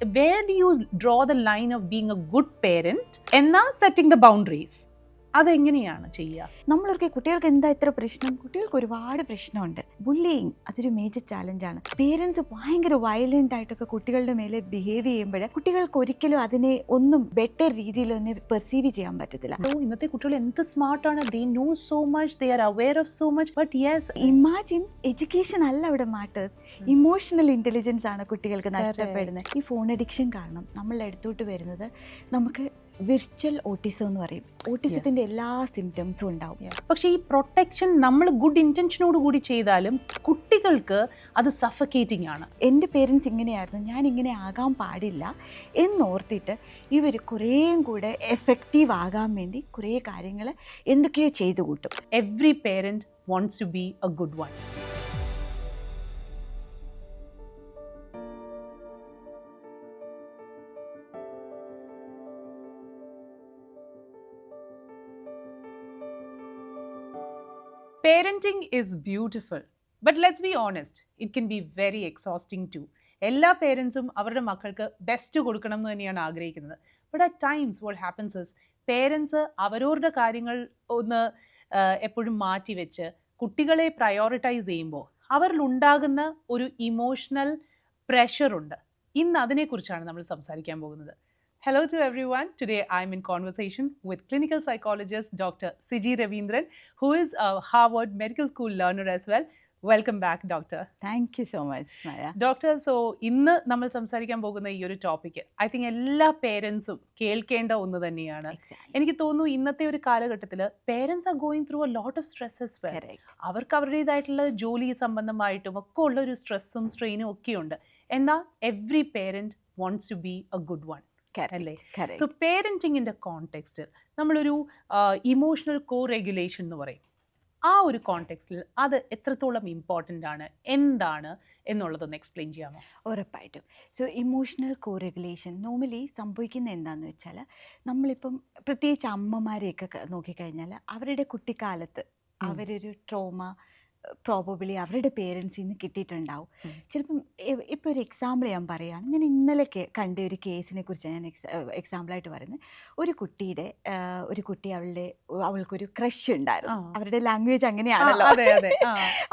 where do you draw the line of being a good parent and setting the boundaries? അതെങ്ങനെയാണ് ചെയ്യുക? നമ്മളൊക്കെ കുട്ടികൾക്ക് എന്താ ഇത്ര പ്രശ്നം? കുട്ടികൾക്ക് ഒരുപാട് പ്രശ്നമുണ്ട്. ബുള്ളിയിങ് അതൊരു മേജർ ചാലഞ്ചാണ്. പേരൻസ് ഭയങ്കര വയലന്റ് ആയിട്ടൊക്കെ കുട്ടികളുടെ മേലെ ബിഹേവ് ചെയ്യുമ്പോൾ കുട്ടികൾക്ക് ഒരിക്കലും അതിനെ ഒന്നും ബെറ്റർ രീതിയിലൊന്നും പെർസീവ് ചെയ്യാൻ പറ്റത്തില്ല. ഇന്നത്തെ കുട്ടികൾ എന്ത് സ്മാർട്ടാണ്, they know so much, they are aware of so much, but yes, imagine education അല്ല അവിടെ മാറ്റർ, ഇമോഷണൽ ഇന്റലിജൻസ് ആണ് കുട്ടികൾക്ക് നഷ്ടപ്പെടുന്നത്. ഈ ഫോൺ അഡിക്ഷൻ കാരണം നമ്മളുടെ അടുത്തോട്ട് വരുന്നത് നമുക്ക് വിർച്വൽ ഓട്ടിസം എന്ന് പറയും. ഓട്ടിസത്തിന്റെ എല്ലാ സിംറ്റംസും ഉണ്ടാവും. പക്ഷേ ഈ പ്രൊട്ടക്ഷൻ നമ്മൾ ഗുഡ് ഇന്റൻഷനോട് കൂടി ചെയ്താലും കുട്ടികൾക്ക് അത് സഫക്കേറ്റിംഗ് ആണ്. എൻ്റെ പേരൻസ് ഇങ്ങനെയായിരുന്നു, ഞാൻ ഇങ്ങനെ ആകാൻ പാടില്ല എന്നോർത്തിട്ട് ഇവർ കുറേയും കൂടെ എഫക്റ്റീവ് ആകാൻ വേണ്ടി കുറേ കാര്യങ്ങൾ എന്തൊക്കെയോ ചെയ്തു കൂട്ടും. Every parent wants to be a good one. Parenting is beautiful, but let's be honest, it can be very exhausting too. എല്ലാ പേരൻസും അവരുടെ മക്കൾക്ക് ബെസ്റ്റ് കൊടുക്കണം എന്ന് തന്നെയാണ് ആഗ്രഹിക്കുന്നത്. But at times what happens is parents അവരവരുടെ കാര്യങ്ങൾ ഒന്ന് എപ്പോഴും മാറ്റി വെച്ച് കുട്ടികളെ പ്രയോറിറ്റൈസ് ചെയ്യുമ്പോൾ അവരിലുണ്ടാകുന്ന ഒരു ഇമോഷണൽ പ്രഷറുണ്ട്. ഇന്ന് അതിനെക്കുറിച്ചാണ് നമ്മൾ സംസാരിക്കാൻ പോകുന്നത്. Hello to everyone. Today I'm in conversation with clinical psychologist Dr. Siji Ravindran, who is a Harvard Medical School learner as well. Welcome back, Doctor. Thank you so much, Maya. Doctor, so ഇന്ന് നമ്മൾ സംസാരിക്കാൻ പോകുന്ന ഈ ഒരു topic I think എല്ലാ പേരൻസും കേൾക്കേണ്ട ഒന്ന് തന്നെയാണ്. എനിക്ക് തോന്നുന്നു ഇന്നത്തെ ഒരു കാലഘട്ടത്തിൽ parents are going through a lot of stresses. അവർക്ക് അവരുടേതായിട്ടുള്ള ജോലി സംബന്ധമായിട്ടും ഒക്കെ ഉള്ള ഒരു സ്ട്രെസ്സും സ്ട്രെയിനും ഒക്കെ ഉണ്ട്. എന്നാൽ every parent wants to be a good one അല്ലേ? സോ പേരന്റിങ്ങിന്റെ കോണ്ടെക്സ്റ്റിൽ നമ്മളൊരു ഇമോഷണൽ കോ റെഗുലേഷൻ എന്ന് പറയും. ആ ഒരു കോണ്ടെക്സ്റ്റിൽ അത് എത്രത്തോളം ഇമ്പോർട്ടൻ്റ് ആണ്, എന്താണ് എന്നുള്ളതൊന്ന് എക്സ്പ്ലെയിൻ ചെയ്യാമോ? ഉറപ്പായിട്ടും. സോ ഇമോഷണൽ കോ റെഗുലേഷൻ നോർമലി സംഭവിക്കുന്നത് എന്താണെന്ന് വെച്ചാൽ, നമ്മളിപ്പം പ്രത്യേകിച്ച് അമ്മമാരെയൊക്കെ നോക്കിക്കഴിഞ്ഞാൽ അവരുടെ കുട്ടിക്കാലത്ത് അവരൊരു ട്രോമ പ്രോബബിളി അവരുടെ പേരൻസിൽ നിന്ന് കിട്ടിയിട്ടുണ്ടാവും. ചിലപ്പം ഇപ്പോൾ ഒരു എക്സാമ്പിൾ ഞാൻ പറയുകയാണ്. ഞാൻ ഇന്നലെ കണ്ട ഒരു കേസിനെ കുറിച്ച് ഞാൻ എക്സാമ്പിളായിട്ട് പറയുന്നത്. ഒരു കുട്ടി അവൾക്കൊരു ക്രഷ് ഉണ്ടായിരുന്നു. അവരുടെ ലാംഗ്വേജ് അങ്ങനെയാണല്ലോ.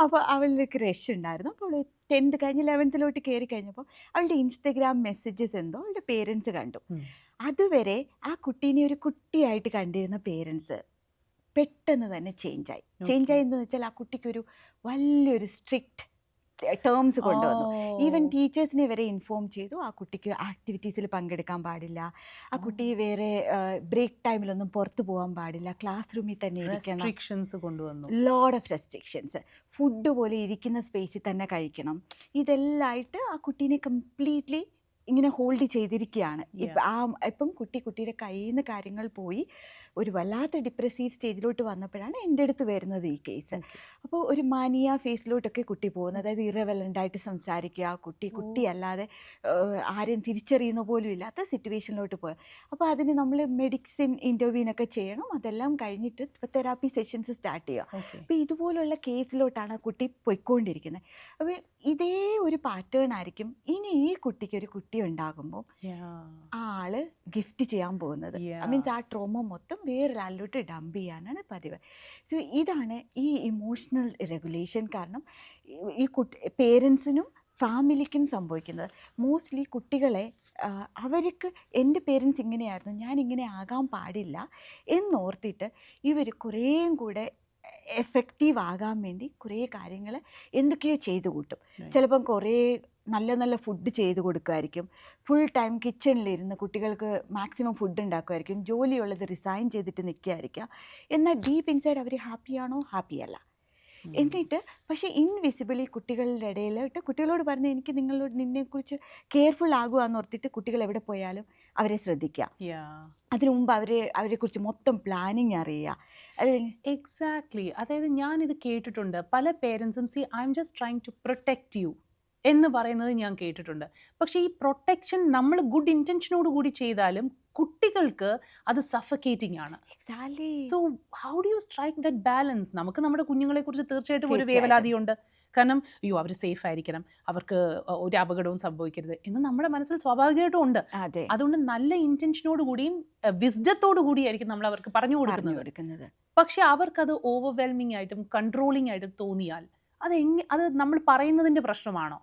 അപ്പോൾ അവളുടെ ക്രഷ് ഉണ്ടായിരുന്നു. അപ്പോൾ അവൾ 10th കഴിഞ്ഞ് 11th കയറി കഴിഞ്ഞപ്പോൾ അവളുടെ ഇൻസ്റ്റഗ്രാം മെസ്സേജസ് എന്തോ അവളുടെ പേരൻസ് കണ്ടു. അതുവരെ ആ കുട്ടീനെ ഒരു കുട്ടിയായിട്ട് കണ്ടിരുന്ന പേരൻസ് പെട്ടെന്ന് തന്നെ ചേഞ്ചായി എന്ന് വെച്ചാൽ ആ കുട്ടിക്കൊരു വലിയൊരു സ്ട്രിക്റ്റ് ടേംസ് കൊണ്ടുവന്നു. ഈവൻ ടീച്ചേഴ്സിനെ വരെ ഇൻഫോം ചെയ്തു ആ കുട്ടിക്ക് ആക്ടിവിറ്റീസിൽ പങ്കെടുക്കാൻ പാടില്ല, ആ കുട്ടി വേറെ ബ്രേക്ക് ടൈമിലൊന്നും പുറത്തു പോകാൻ പാടില്ല, ക്ലാസ് റൂമിൽ തന്നെ ഇരിക്കണം, ലോഡ് ഓഫ് റെസ്ട്രിക്ഷൻസ്, ഫുഡ് പോലെ ഇരിക്കുന്ന സ്പേസിൽ തന്നെ കഴിക്കണം. ഇതെല്ലാമായിട്ട് ആ കുട്ടീനെ കംപ്ലീറ്റ്ലി ഇങ്ങനെ ഹോൾഡ് ചെയ്തിരിക്കുകയാണ്. ഇപ്പം കുട്ടിയുടെ കയ്യിൽ നിന്ന് കാര്യങ്ങൾ പോയി ഒരു വല്ലാത്ത ഡിപ്രസീവ് സ്റ്റേജിലോട്ട് വന്നപ്പോഴാണ് എൻ്റെ അടുത്ത് വരുന്നത് ഈ കേസ്. അപ്പോൾ ഒരു മാനിയ ഫേസിലോട്ടൊക്കെ കുട്ടി പോകുന്നത്, അതായത് ഇറവലൻ്റായിട്ട് സംസാരിക്കുക, കുട്ടി അല്ലാതെ ആരെയും തിരിച്ചറിയുന്ന പോലും ഇല്ലാത്ത സിറ്റുവേഷനിലോട്ട് പോയത്. അപ്പോൾ അതിന് നമ്മൾ മെഡിസിൻ ഇൻ്റർവ്യൂവിനൊക്കെ ചെയ്യണം. അതെല്ലാം കഴിഞ്ഞിട്ട് തെറാപ്പി സെഷൻസ് സ്റ്റാർട്ട് ചെയ്യുക. അപ്പോൾ ഇതുപോലുള്ള കേസിലോട്ടാണ് കുട്ടി പോയിക്കൊണ്ടിരിക്കുന്നത്. അപ്പോൾ ഇതേ ഒരു പാറ്റേൺ ആയിരിക്കും ഇനി ഈ കുട്ടിക്ക് ഒരു കുട്ടി ഉണ്ടാകുമ്പോൾ ആള് ഗിഫ്റ്റ് ചെയ്യാൻ പോകുന്നത്. മീൻസ് ആ ട്രോമ മൊത്തം വേറൊരാളിലോട്ട് ഡംപ് ചെയ്യാനാണ് പതിവ്. സോ ഇതാണ് ഈ ഇമോഷണൽ റെഗുലേഷൻ കാരണം ഈ പേരൻസിനും ഫാമിലിക്കും സംഭവിക്കുന്നത്. മോസ്റ്റ്ലി കുട്ടികളെ അവർക്ക് എൻ്റെ പേരൻസ് ഇങ്ങനെയായിരുന്നു, ഞാനിങ്ങനെ ആകാൻ പാടില്ല എന്നോർത്തിട്ട് ഇവർ കുറേയും കൂടെ എഫക്റ്റീവ് ആകാൻ വേണ്ടി കുറേ കാര്യങ്ങൾ എന്തൊക്കെയോ ചെയ്തു കൂട്ടും. ചിലപ്പം കുറേ നല്ല ഫുഡ് ചെയ്ത് കൊടുക്കുമായിരിക്കും, ഫുൾ ടൈം കിച്ചണിലിരുന്ന് കുട്ടികൾക്ക് മാക്സിമം ഫുഡ് ഉണ്ടാക്കുമായിരിക്കും, ജോലിയുള്ളത് റിസൈൻ ചെയ്തിട്ട് നിൽക്കുകയായിരിക്കാം. എന്നാൽ ഡീപ്പ് ഇൻസൈഡ് അവർ ഹാപ്പിയാണോ? ഹാപ്പിയല്ല. എന്നിട്ട് പക്ഷേ ഇൻവിസിബിളി കുട്ടികളുടെ ഇടയിലോട്ട് കുട്ടികളോട് പറഞ്ഞ് എനിക്ക് നിന്നെക്കുറിച്ച് കെയർഫുൾ ആകുകയെന്ന് ഓർത്തിട്ട് കുട്ടികൾ എവിടെ പോയാലും അവരെ ശ്രദ്ധിക്കുക. അതിനു മുമ്പ് അവരെക്കുറിച്ച് മൊത്തം പ്ലാനിങ് അറിയുക. എക്സാക്ട്ലി. അതായത് ഞാനിത് കേട്ടിട്ടുണ്ട്. പല പേരൻസും I am just trying to protect you എന്ന് പറയുന്നത് ഞാൻ കേട്ടിട്ടുണ്ട്. പക്ഷേ ഈ പ്രൊട്ടക്ഷൻ നമ്മൾ ഗുഡ് ഇൻറ്റൻഷനോട് കൂടി ചെയ്താലും കുട്ടികൾക്ക് അത് സഫക്കേറ്റിംഗ് ആണ്. Exactly. So how do you strike that balance? നമുക്ക് നമ്മുടെ കുഞ്ഞുങ്ങളെ കുറിച്ച് തീർച്ചയായിട്ടും ഒരു തീർച്ചയായിട്ടും. വേവലാതിയുണ്ട്. കാരണം അയ്യോ അവർ സേഫ് ആയിരിക്കണം, അവർക്ക് ഒരു അപകടവും സംഭവിക്കരുത് എന്ന് നമ്മുടെ മനസ്സിൽ സ്വാഭാവികമായിട്ടും ഉണ്ട്. അതെ, അതുകൊണ്ട് നല്ല ഇന്റൻഷനോട് കൂടിയും വിസ്ഡത്തോടു കൂടിയായിരിക്കും നമ്മൾ അവർക്ക് പറഞ്ഞു പറഞ്ഞു കൊടുക്കുന്നത്. കൊടുക്കുന്നത്. പക്ഷെ അവർക്കത് ഓവർവെൽമിംഗ് ആയിട്ടും കൺട്രോളിംഗ് ആയിട്ടും തോന്നിയാൽ അത് നമ്മൾ പറയുന്നതിന്റെ പ്രശ്നമാണോ?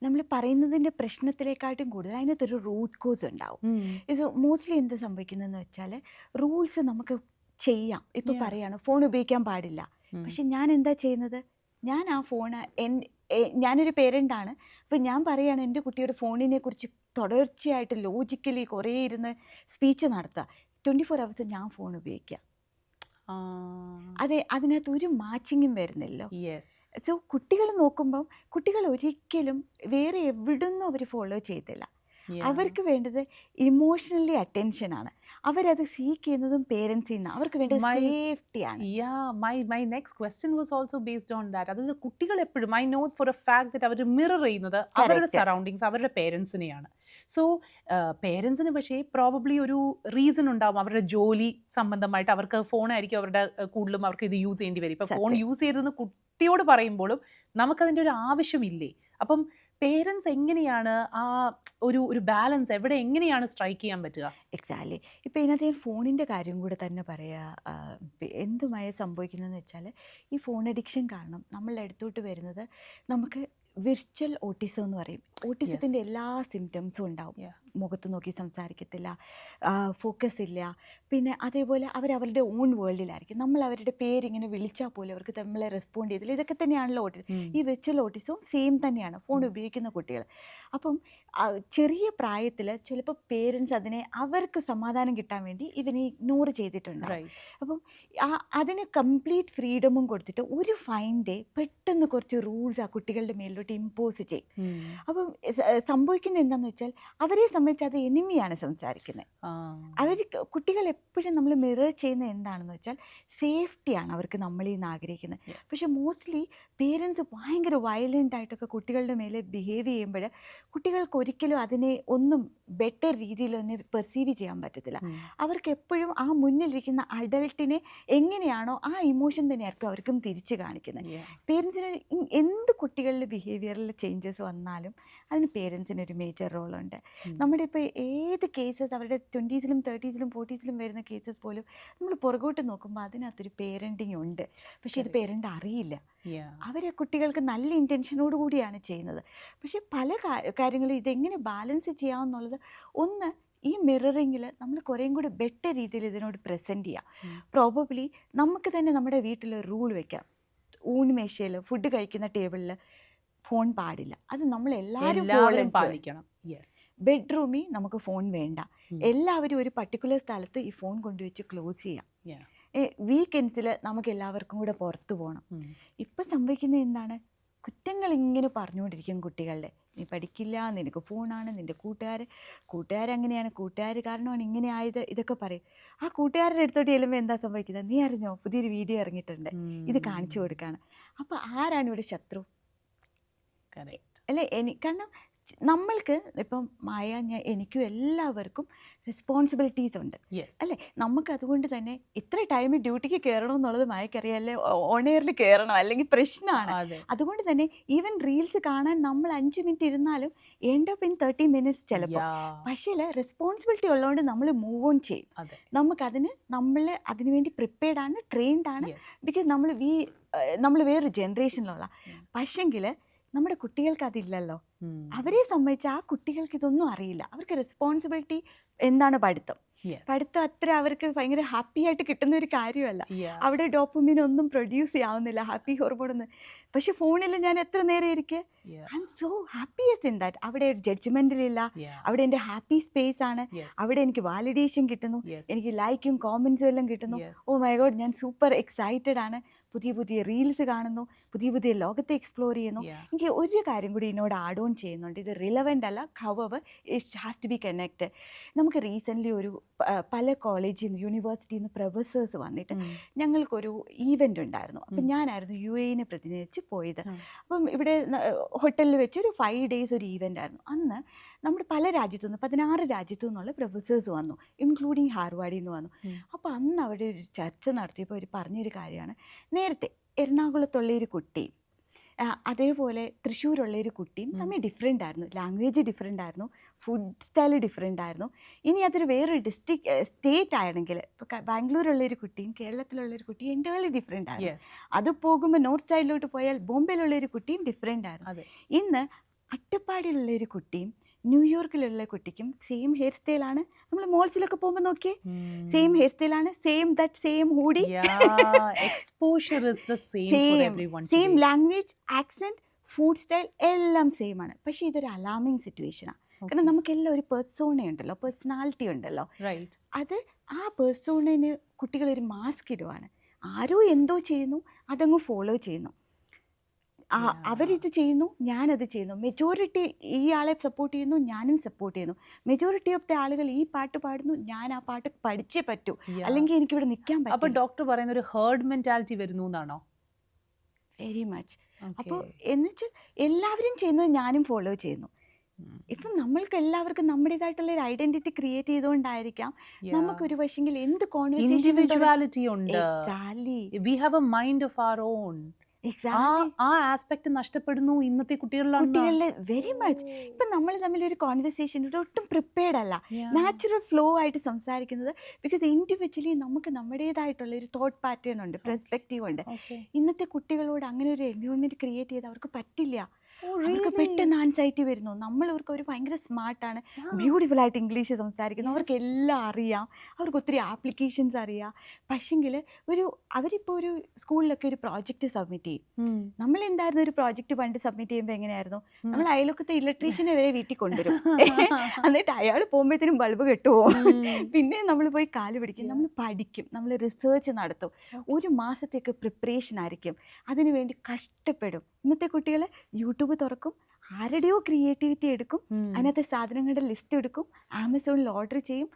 നമ്മൾ പറയുന്നതിൻ്റെ പ്രശ്നത്തിലേക്കാട്ടും കൂടുതൽ അതിനകത്തൊരു റൂട്ട് കോസ് ഉണ്ടാവും. ഇത് മോസ്റ്റ്ലി എന്ത് സംഭവിക്കുന്നതെന്ന് വെച്ചാൽ റൂൾസ് നമുക്ക് ചെയ്യാം. ഇപ്പം Yeah. പറയാണ് ഫോൺ ഉപയോഗിക്കാൻ പാടില്ല, പക്ഷെ ഞാൻ എന്താ ചെയ്യുന്നത്? ഞാൻ ആ ഫോണ് ഞാനൊരു പേരൻ്റാണ്. അപ്പോൾ ഞാൻ പറയുകയാണ് എൻ്റെ കുട്ടിയുടെ ഫോണിനെ കുറിച്ച് തുടർച്ചയായിട്ട് ലോജിക്കലി കുറേ ഇരുന്ന് സ്പീച്ച് നടത്തുക. 24 hours ഞാൻ ഫോൺ ഉപയോഗിക്കുക. അതെ, അതിനകത്ത് ഒരു മാച്ചിങ്ങും വരുന്നില്ലോ. യെസ്. സോ കുട്ടികൾ നോക്കുമ്പം കുട്ടികൾ ഒരിക്കലും വേറെ എവിടുന്നും അവർ ഫോളോ ചെയ്തില്ല. അവർക്ക് വേണ്ടത് ഇമോഷണലി അറ്റൻഷനാണ്. അവരത് സീക്ക് ചെയ്യുന്നതും പേരൻസിൽ നിന്ന്. അവർക്ക് വേണ്ടത് സേഫ്റ്റിയാണ്. My next question was also based on that. അതായത് കുട്ടികൾ എപ്പോഴും I know for a fact that അവർ മിറർ ചെയ്യുന്നത് അവരുടെ സറൗണ്ടിങ്സ്, അവരുടെ പേരൻസിനെയാണ്. സോ പേരൻസിന് പക്ഷേ പ്രോബബ്ലി ഒരു റീസൺ ഉണ്ടാവും. അവരുടെ ജോലി സംബന്ധമായിട്ട് അവർക്ക് ഫോണായിരിക്കും അവരുടെ കൂടുതലും അവർക്ക് ഇത് യൂസ് ചെയ്യേണ്ടി വരും. ഇപ്പം ഫോൺ യൂസ് ചെയ്തതെന്ന് കുട്ടിയോട് പറയുമ്പോഴും നമുക്കതിൻ്റെ ഒരു ആവശ്യമില്ലേ? അപ്പം പേരൻസ് എങ്ങനെയാണ് ആ ഒരു ബാലൻസ് എങ്ങനെയാണ് സ്ട്രൈക്ക് ചെയ്യാൻ പറ്റുക? എക്സാക്ട്ലി. ഇപ്പോൾ ഇതിനകത്ത് ഞാൻ ഫോണിൻ്റെ കാര്യം കൂടെ തന്നെ പറയുക. എന്തുമായി സംഭവിക്കുന്നതെന്ന് വെച്ചാൽ ഈ ഫോൺ അഡിക്ഷൻ കാരണം നമ്മളുടെ അടുത്തോട്ട് വരുന്നത് നമുക്ക് വിർച്വൽ ഓട്ടിസം എന്ന് പറയും. ഓട്ടിസത്തിൻ്റെ എല്ലാ സിംറ്റംസും ഉണ്ടാവും. മുഖത്ത് നോക്കി സംസാരിക്കത്തില്ല, ഫോക്കസ് ഇല്ല, പിന്നെ അതേപോലെ അവരവരുടെ ഓൺ വേൾഡിലായിരിക്കും. നമ്മൾ അവരുടെ പേരിങ്ങനെ വിളിച്ചാൽ പോലും അവർക്ക് നമ്മളെ റെസ്പോണ്ട് ചെയ്തില്ല. ഇതൊക്കെ തന്നെയാണല്ലോ ഓട്ടിസം. ഈ വിർച്വൽ ഓട്ടിസവും സെയിം തന്നെയാണ് ഫോൺ ഉപയോഗിക്കുന്ന കുട്ടികൾ. അപ്പം ചെറിയ പ്രായത്തിൽ ചിലപ്പോൾ പേരൻസ് അവർക്ക് സമാധാനം കിട്ടാൻ വേണ്ടി ഇവനെ ഇഗ്നോർ ചെയ്തിട്ടുണ്ടാവും. അപ്പം അതിന് കംപ്ലീറ്റ് ഫ്രീഡമും കൊടുത്തിട്ട് ഒരു ഫൈൻ ഡേ പെട്ടെന്ന് കുറച്ച് റൂൾസ് ആ കുട്ടികളുടെ മേലിലോട്ട് ഇമ്പോസ് ചെയ്യും. അപ്പം സംഭവിക്കുന്നത് എന്താണെന്ന് വെച്ചാൽ അവരെ സംബന്ധിച്ച് അത് എനിമിയാണ് സംസാരിക്കുന്നത്. കുട്ടികൾ എപ്പോഴും നമ്മൾ മിറർ ചെയ്യുന്നത് എന്താണെന്ന് വെച്ചാൽ സേഫ്റ്റിയാണ് അവർക്ക് നമ്മളിൽ നിന്ന് ആഗ്രഹിക്കുന്നത്. പക്ഷെ മോസ്റ്റ്ലി പേരൻസ് ഭയങ്കര വയലൻ്റ് ആയിട്ടൊക്കെ കുട്ടികളുടെ മേലെ ബിഹേവ് ചെയ്യുമ്പോൾ കുട്ടികൾക്ക് ഒരിക്കലും അതിനെ ഒന്നും ബെറ്റർ രീതിയിൽ തന്നെ പെർസീവ് ചെയ്യാൻ പറ്റത്തില്ല. അവർക്ക് എപ്പോഴും ആ മുന്നിലിരിക്കുന്ന അഡൾട്ടിനെ എങ്ങനെയാണോ ആ ഇമോഷൻ തന്നെയായിരിക്കും അവർക്കും തിരിച്ച് കാണിക്കുന്നത്. പേരൻസിന് എന്ത് കുട്ടികളിൽ ബിഹേവിയറിൽ ചേഞ്ചസ് വന്നാലും അതിന് പേരൻസിനൊരു മേജർ റോളുണ്ട്. നമ്മുടെ ഇപ്പോൾ ഏത് കേസസ് അവരുടെ 20s, 30s, 40s വരുന്ന കേസസ് പോലും നമ്മൾ പുറകോട്ട് നോക്കുമ്പോൾ അതിനകത്തൊരു പേരൻറ്റിങ് ഉണ്ട്. പക്ഷേ ഇത് പേരൻ്റ് അറിയില്ല. അവർ കുട്ടികൾക്ക് നല്ല ഇൻറ്റൻഷനോട് കൂടിയാണ് ചെയ്യുന്നത്. പക്ഷേ പല കാര്യങ്ങളും ഇതെങ്ങനെ ബാലൻസ് ചെയ്യാമെന്നുള്ളത്, ഒന്ന് ഈ മിററിങ്ങിൽ നമ്മൾ കുറേയും കൂടി ബെറ്റർ രീതിയിൽ ഇതിനോട് പ്രസൻറ്റ് ചെയ്യാം. പ്രോബബ്ലി നമുക്ക് തന്നെ നമ്മുടെ വീട്ടിൽ റൂൾ വയ്ക്കാം. ഊൺമേശയിൽ ഫുഡ് കഴിക്കുന്ന ടേബിളിൽ ഫോൺ പാടില്ല. അത് നമ്മൾ എല്ലാവരും പാലിക്കണം. ബെഡ്റൂമിൽ നമുക്ക് ഫോൺ വേണ്ട. എല്ലാവരും ഒരു പർട്ടിക്കുലർ സ്ഥലത്ത് ഈ ഫോൺ കൊണ്ടുവച്ച് ക്ലോസ് ചെയ്യാം. വീക്കെൻഡ്സിൽ നമുക്ക് എല്ലാവർക്കും കൂടെ പുറത്തു പോകണം. ഇപ്പം സംഭവിക്കുന്നത് എന്താണ്? കുറ്റങ്ങൾ ഇങ്ങനെ പറഞ്ഞുകൊണ്ടിരിക്കും കുട്ടികളുടെ. നീ പഠിക്കില്ല, നിനക്ക് ഫോണാണ്, നിൻ്റെ കൂട്ടുകാരങ്ങനെയാണ്, കൂട്ടുകാർ കാരണമാണ് ഇങ്ങനെ ആയത്, ഇതൊക്കെ പറയും. ആ കൂട്ടുകാരുടെ അടുത്തോട്ട് ചെല്ലുമ്പോൾ എന്താ സംഭവിക്കുന്നത്? നീ അറിഞ്ഞോ പുതിയൊരു വീഡിയോ ഇറങ്ങിയിട്ടുണ്ട്, ഇത് കാണിച്ചു കൊടുക്കുകയാണ്. അപ്പോൾ ആരാണ് ഇവിടെ ശത്രു? അല്ലേ? കാരണം നമ്മൾക്ക് ഇപ്പം എനിക്കും എല്ലാവർക്കും റെസ്പോൺസിബിലിറ്റീസ് ഉണ്ട് അല്ലേ? നമുക്ക് അതുകൊണ്ട് തന്നെ ഇത്ര ടൈം ഡ്യൂട്ടിക്ക് കയറണം എന്നുള്ളത് മായക്കറിയാല്ലേ, ഓൺ എയറിൽ കയറണം, അല്ലെങ്കിൽ പ്രശ്നമാണ്. അതുകൊണ്ട് തന്നെ ഈവൻ റീൽസ് കാണാൻ നമ്മൾ 5 മിനിറ്റ് ഇരുന്നാലും എൻഡ് അപ്പ് ഇൻ 30 minutes ചിലപ്പോൾ. പക്ഷേ റെസ്പോൺസിബിലിറ്റി ഉള്ളതുകൊണ്ട് നമ്മൾ മൂവ് ഓൺ ചെയ്യും. നമ്മൾ അതിനുവേണ്ടി പ്രിപ്പയർഡ് ആണ്, ട്രെയിൻഡ് ആണ്. ബിക്കോസ് നമ്മൾ വേറൊരു ജനറേഷനിലുള്ള. പക്ഷെങ്കിൽ നമ്മുടെ കുട്ടികൾക്ക് അതില്ലല്ലോ. അവരെ സംബന്ധിച്ച് ആ കുട്ടികൾക്ക് ഇതൊന്നും അറിയില്ല. അവർക്ക് റെസ്പോൺസിബിലിറ്റി എന്താണ് പഠിത്തം അത്ര അവർക്ക് ഭയങ്കര ഹാപ്പി ആയിട്ട് കിട്ടുന്ന ഒരു കാര്യമല്ല. അവിടെ ഡോപ്പമിൻ ഒന്നും പ്രൊഡ്യൂസ് ചെയ്യാവുന്നില്ല, ഹാപ്പി ഹോർമോൺ ഒന്നും. പക്ഷെ ഫോണിൽ ഞാൻ എത്ര നേരം ഇരിക്കുക, I M so ഹാപ്പിയസ് in that. അവിടെ ജഡ്ജ്മെന്റിലില്ല, അവിടെ എൻ്റെ ഹാപ്പി സ്പേസ് ആണ്, അവിടെ എനിക്ക് വാലിഡേഷൻ കിട്ടുന്നു, എനിക്ക് ലൈക്കും കോമൻസും എല്ലാം കിട്ടുന്നു. ഓ മൈ ഗോഡ്, ഞാൻ സൂപ്പർ എക്സൈറ്റഡ് ആണ്, പുതിയ റീൽസ് കാണുന്നു, പുതിയ ലോകത്തെ എക്സ്പ്ലോർ ചെയ്യുന്നു. എനിക്ക് ഒരു കാര്യം കൂടി ഇതിനോട് ആഡ് ഓൺ ചെയ്യുന്നുണ്ട്. ഇത് റിലവൻ്റ് അല്ല, however it has to be connected. നമുക്ക് റീസെൻ്റ്ലി പല കോളേജിൽ നിന്ന്, യൂണിവേഴ്സിറ്റിയിൽ നിന്ന് പ്രൊഫസേഴ്സ് വന്നിട്ട് ഞങ്ങൾക്കൊരു ഈവൻ്റ് ഉണ്ടായിരുന്നു. അപ്പം ഞാനായിരുന്നു UAE പ്രതിനിധിച്ച് പോയത്. അപ്പം ഇവിടെ ഹോട്ടലിൽ വെച്ച് ഒരു 5 days ഒരു ഈവൻ്റ് ആയിരുന്നു. അന്ന് നമ്മുടെ പല രാജ്യത്തു നിന്ന് 16 രാജ്യത്തു നിന്നുള്ള പ്രൊഫസേഴ്സ് വന്നു, ഇൻക്ലൂഡിങ് ഹാർവാർഡിൽ നിന്ന് വന്നു. അപ്പോൾ അന്ന് അവിടെ ഒരു ചർച്ച നടത്തിയപ്പോൾ അവർ പറഞ്ഞൊരു കാര്യമാണ്, നേരത്തെ എറണാകുളത്തുള്ളൊരു കുട്ടിയും അതേപോലെ തൃശ്ശൂരുള്ളൊരു കുട്ടിയും തമ്മിൽ ഡിഫറെൻ്റ് ആയിരുന്നു. ലാംഗ്വേജ് ഡിഫറെൻ്റ് ആയിരുന്നു, ഫുഡ് സ്റ്റൈൽ ഡിഫറെൻ്റ് ആയിരുന്നു. ഇനി അതൊരു വേറൊരു സ്റ്റേറ്റ് ആണെങ്കിൽ ഇപ്പോൾ ബാംഗ്ലൂരുള്ളൊരു കുട്ടിയും കേരളത്തിലുള്ളൊരു കുട്ടിയും എൻ്റയർലി ഡിഫറെൻ്റ് ആയിരുന്നു. അത് പോകുമ്പോൾ നോർത്ത് സൈഡിലോട്ട് പോയാൽ ബോംബെയിലുള്ളൊരു കുട്ടിയും ഡിഫറെൻ്റ് ആയിരുന്നു. ഇന്ന് അട്ടപ്പാടിയിലുള്ളൊരു കുട്ടിയും ന്യൂയോർക്കിലുള്ള കുട്ടിക്കും സെയിം ഹെയർ സ്റ്റൈലാണ്. നമ്മൾ മോൾസിലൊക്കെ പോകുമ്പോൾ നോക്കിയേ, സെയിം ഹെയർ സ്റ്റൈലാണ്, same hoodie, same language, accent, food style എല്ലാം സെയിം ആണ്. പക്ഷേ ഇതൊരു അലാമിങ് സിറ്റുവേഷനാണ്. കാരണം നമുക്കെല്ലാം ഒരു പേഴ്സോണയുണ്ടല്ലോ, പേഴ്സണാലിറ്റി ഉണ്ടല്ലോ. അത് ആ പേഴ്സോണിന് കുട്ടികളൊരു മാസ്ക് ഇടുവാണ്. ആരോ എന്തോ ചെയ്യുന്നു, അതങ്ങ് ഫോളോ ചെയ്യുന്നു. അവരിത് ചെയ്യുന്നു, ഞാനത് ചെയ്യുന്നു. മെജോറിറ്റി ഈ ആളെ സപ്പോർട്ട് ചെയ്യുന്നു, ഞാനും സപ്പോർട്ട് ചെയ്യുന്നു. മെജോറിറ്റി ഓഫ് ദ ആളുകൾ ഈ പാട്ട് പാടുന്നു, ഞാൻ ആ പാട്ട് പഠിച്ചേ പറ്റൂ, അല്ലെങ്കിൽ എനിക്കിവിടെ നിൽക്കാൻ പറ്റും. അപ്പോൾ ഡോക്ടർ പറയുന്ന ഒരു ഹേർഡ് മെന്റാലിറ്റി വരുന്നു എന്നാണോ? Very much. അപ്പോൾ എന്നുവെച്ചാൽ എല്ലാവരും ചെയ്യുന്നത് ഞാനും ഫോളോ ചെയ്യുന്നു. ഇപ്പം നമ്മൾക്ക് എല്ലാവർക്കും നമ്മുടേതായിട്ടുള്ള ഒരു ഐഡന്റിറ്റി ക്രിയേറ്റ് ചെയ്തുകൊണ്ടായിരിക്കാം നമുക്കൊരു പക്ഷെങ്കിൽ എന്ത് ഇൻഡിവിജ്വാലിറ്റി ഉണ്ട്. Exactly, we have a mind of our own. ആ ആസ്പെക്ട് നഷ്ടപ്പെടുന്നു ഇന്നത്തെ കുട്ടികളിലെ വെരി മച്ച്. ഇപ്പം നമ്മൾ തമ്മിലൊരു കോൺവെർസേഷൻ ഒട്ടും പ്രിപ്പയർഡ് അല്ല, നാച്ചുറൽ ഫ്ലോ ആയിട്ട് സംസാരിക്കുന്നത്. ബിക്കോസ് ഇൻഡിവിജ്വലി നമുക്ക് നമ്മുടേതായിട്ടുള്ള ഒരു തോട്ട് പാറ്റേൺ ഉണ്ട്, പെർസ്പെക്റ്റീവ് ഉണ്ട്. ഇന്നത്തെ കുട്ടികളോട് അങ്ങനെ ഒരു എൻവയോൺമെന്റ് ക്രിയേറ്റ് ചെയ്ത് അവർക്ക് പറ്റില്ല. അവർക്ക് പെട്ടെന്ന് ആൻസൈറ്റി വരുന്നു. നമ്മളവർക്ക് ഒരു ഭയങ്കര സ്മാർട്ടാണ്, ബ്യൂട്ടിഫുൾ ആയിട്ട് ഇംഗ്ലീഷ് സംസാരിക്കുന്നു, അവർക്ക് എല്ലാം അറിയാം, അവർക്ക് ഒത്തിരി ആപ്ലിക്കേഷൻസ് അറിയാം. പക്ഷെങ്കിൽ അവരിപ്പോൾ ഒരു സ്കൂളിലൊക്കെ ഒരു പ്രോജക്റ്റ് സബ്മിറ്റ് ചെയ്യും. നമ്മളെന്തായിരുന്നു ഒരു പ്രോജക്റ്റ് പണ്ട് സബ്മിറ്റ് ചെയ്യുമ്പോൾ എങ്ങനെയായിരുന്നു, നമ്മൾ അയലൊക്കത്തെ ഇലക്ട്രീഷ്യനെ വരെ വീട്ടിൽ കൊണ്ടുവരും. എന്നിട്ട് അയാൾ പോകുമ്പോഴത്തേനും ബൾബ് കെട്ടുപോകും. പിന്നെ നമ്മൾ പോയി കാല് പിടിക്കും, നമ്മൾ പഠിക്കും, നമ്മൾ റിസർച്ച് നടത്തും, ഒരു മാസത്തേക്ക് പ്രിപ്പറേഷൻ ആയിരിക്കും, അതിനുവേണ്ടി കഷ്ടപ്പെടും. ഇന്നത്തെ കുട്ടികൾ യൂട്യൂബ് തുറക്കും, ആരുടെയോ ക്രിയേറ്റിവിറ്റി എടുക്കും, അതിനകത്തെ സാധനങ്ങളുടെ ലിസ്റ്റ് എടുക്കും, ആമസോണിൽ ഓർഡർ ചെയ്യും,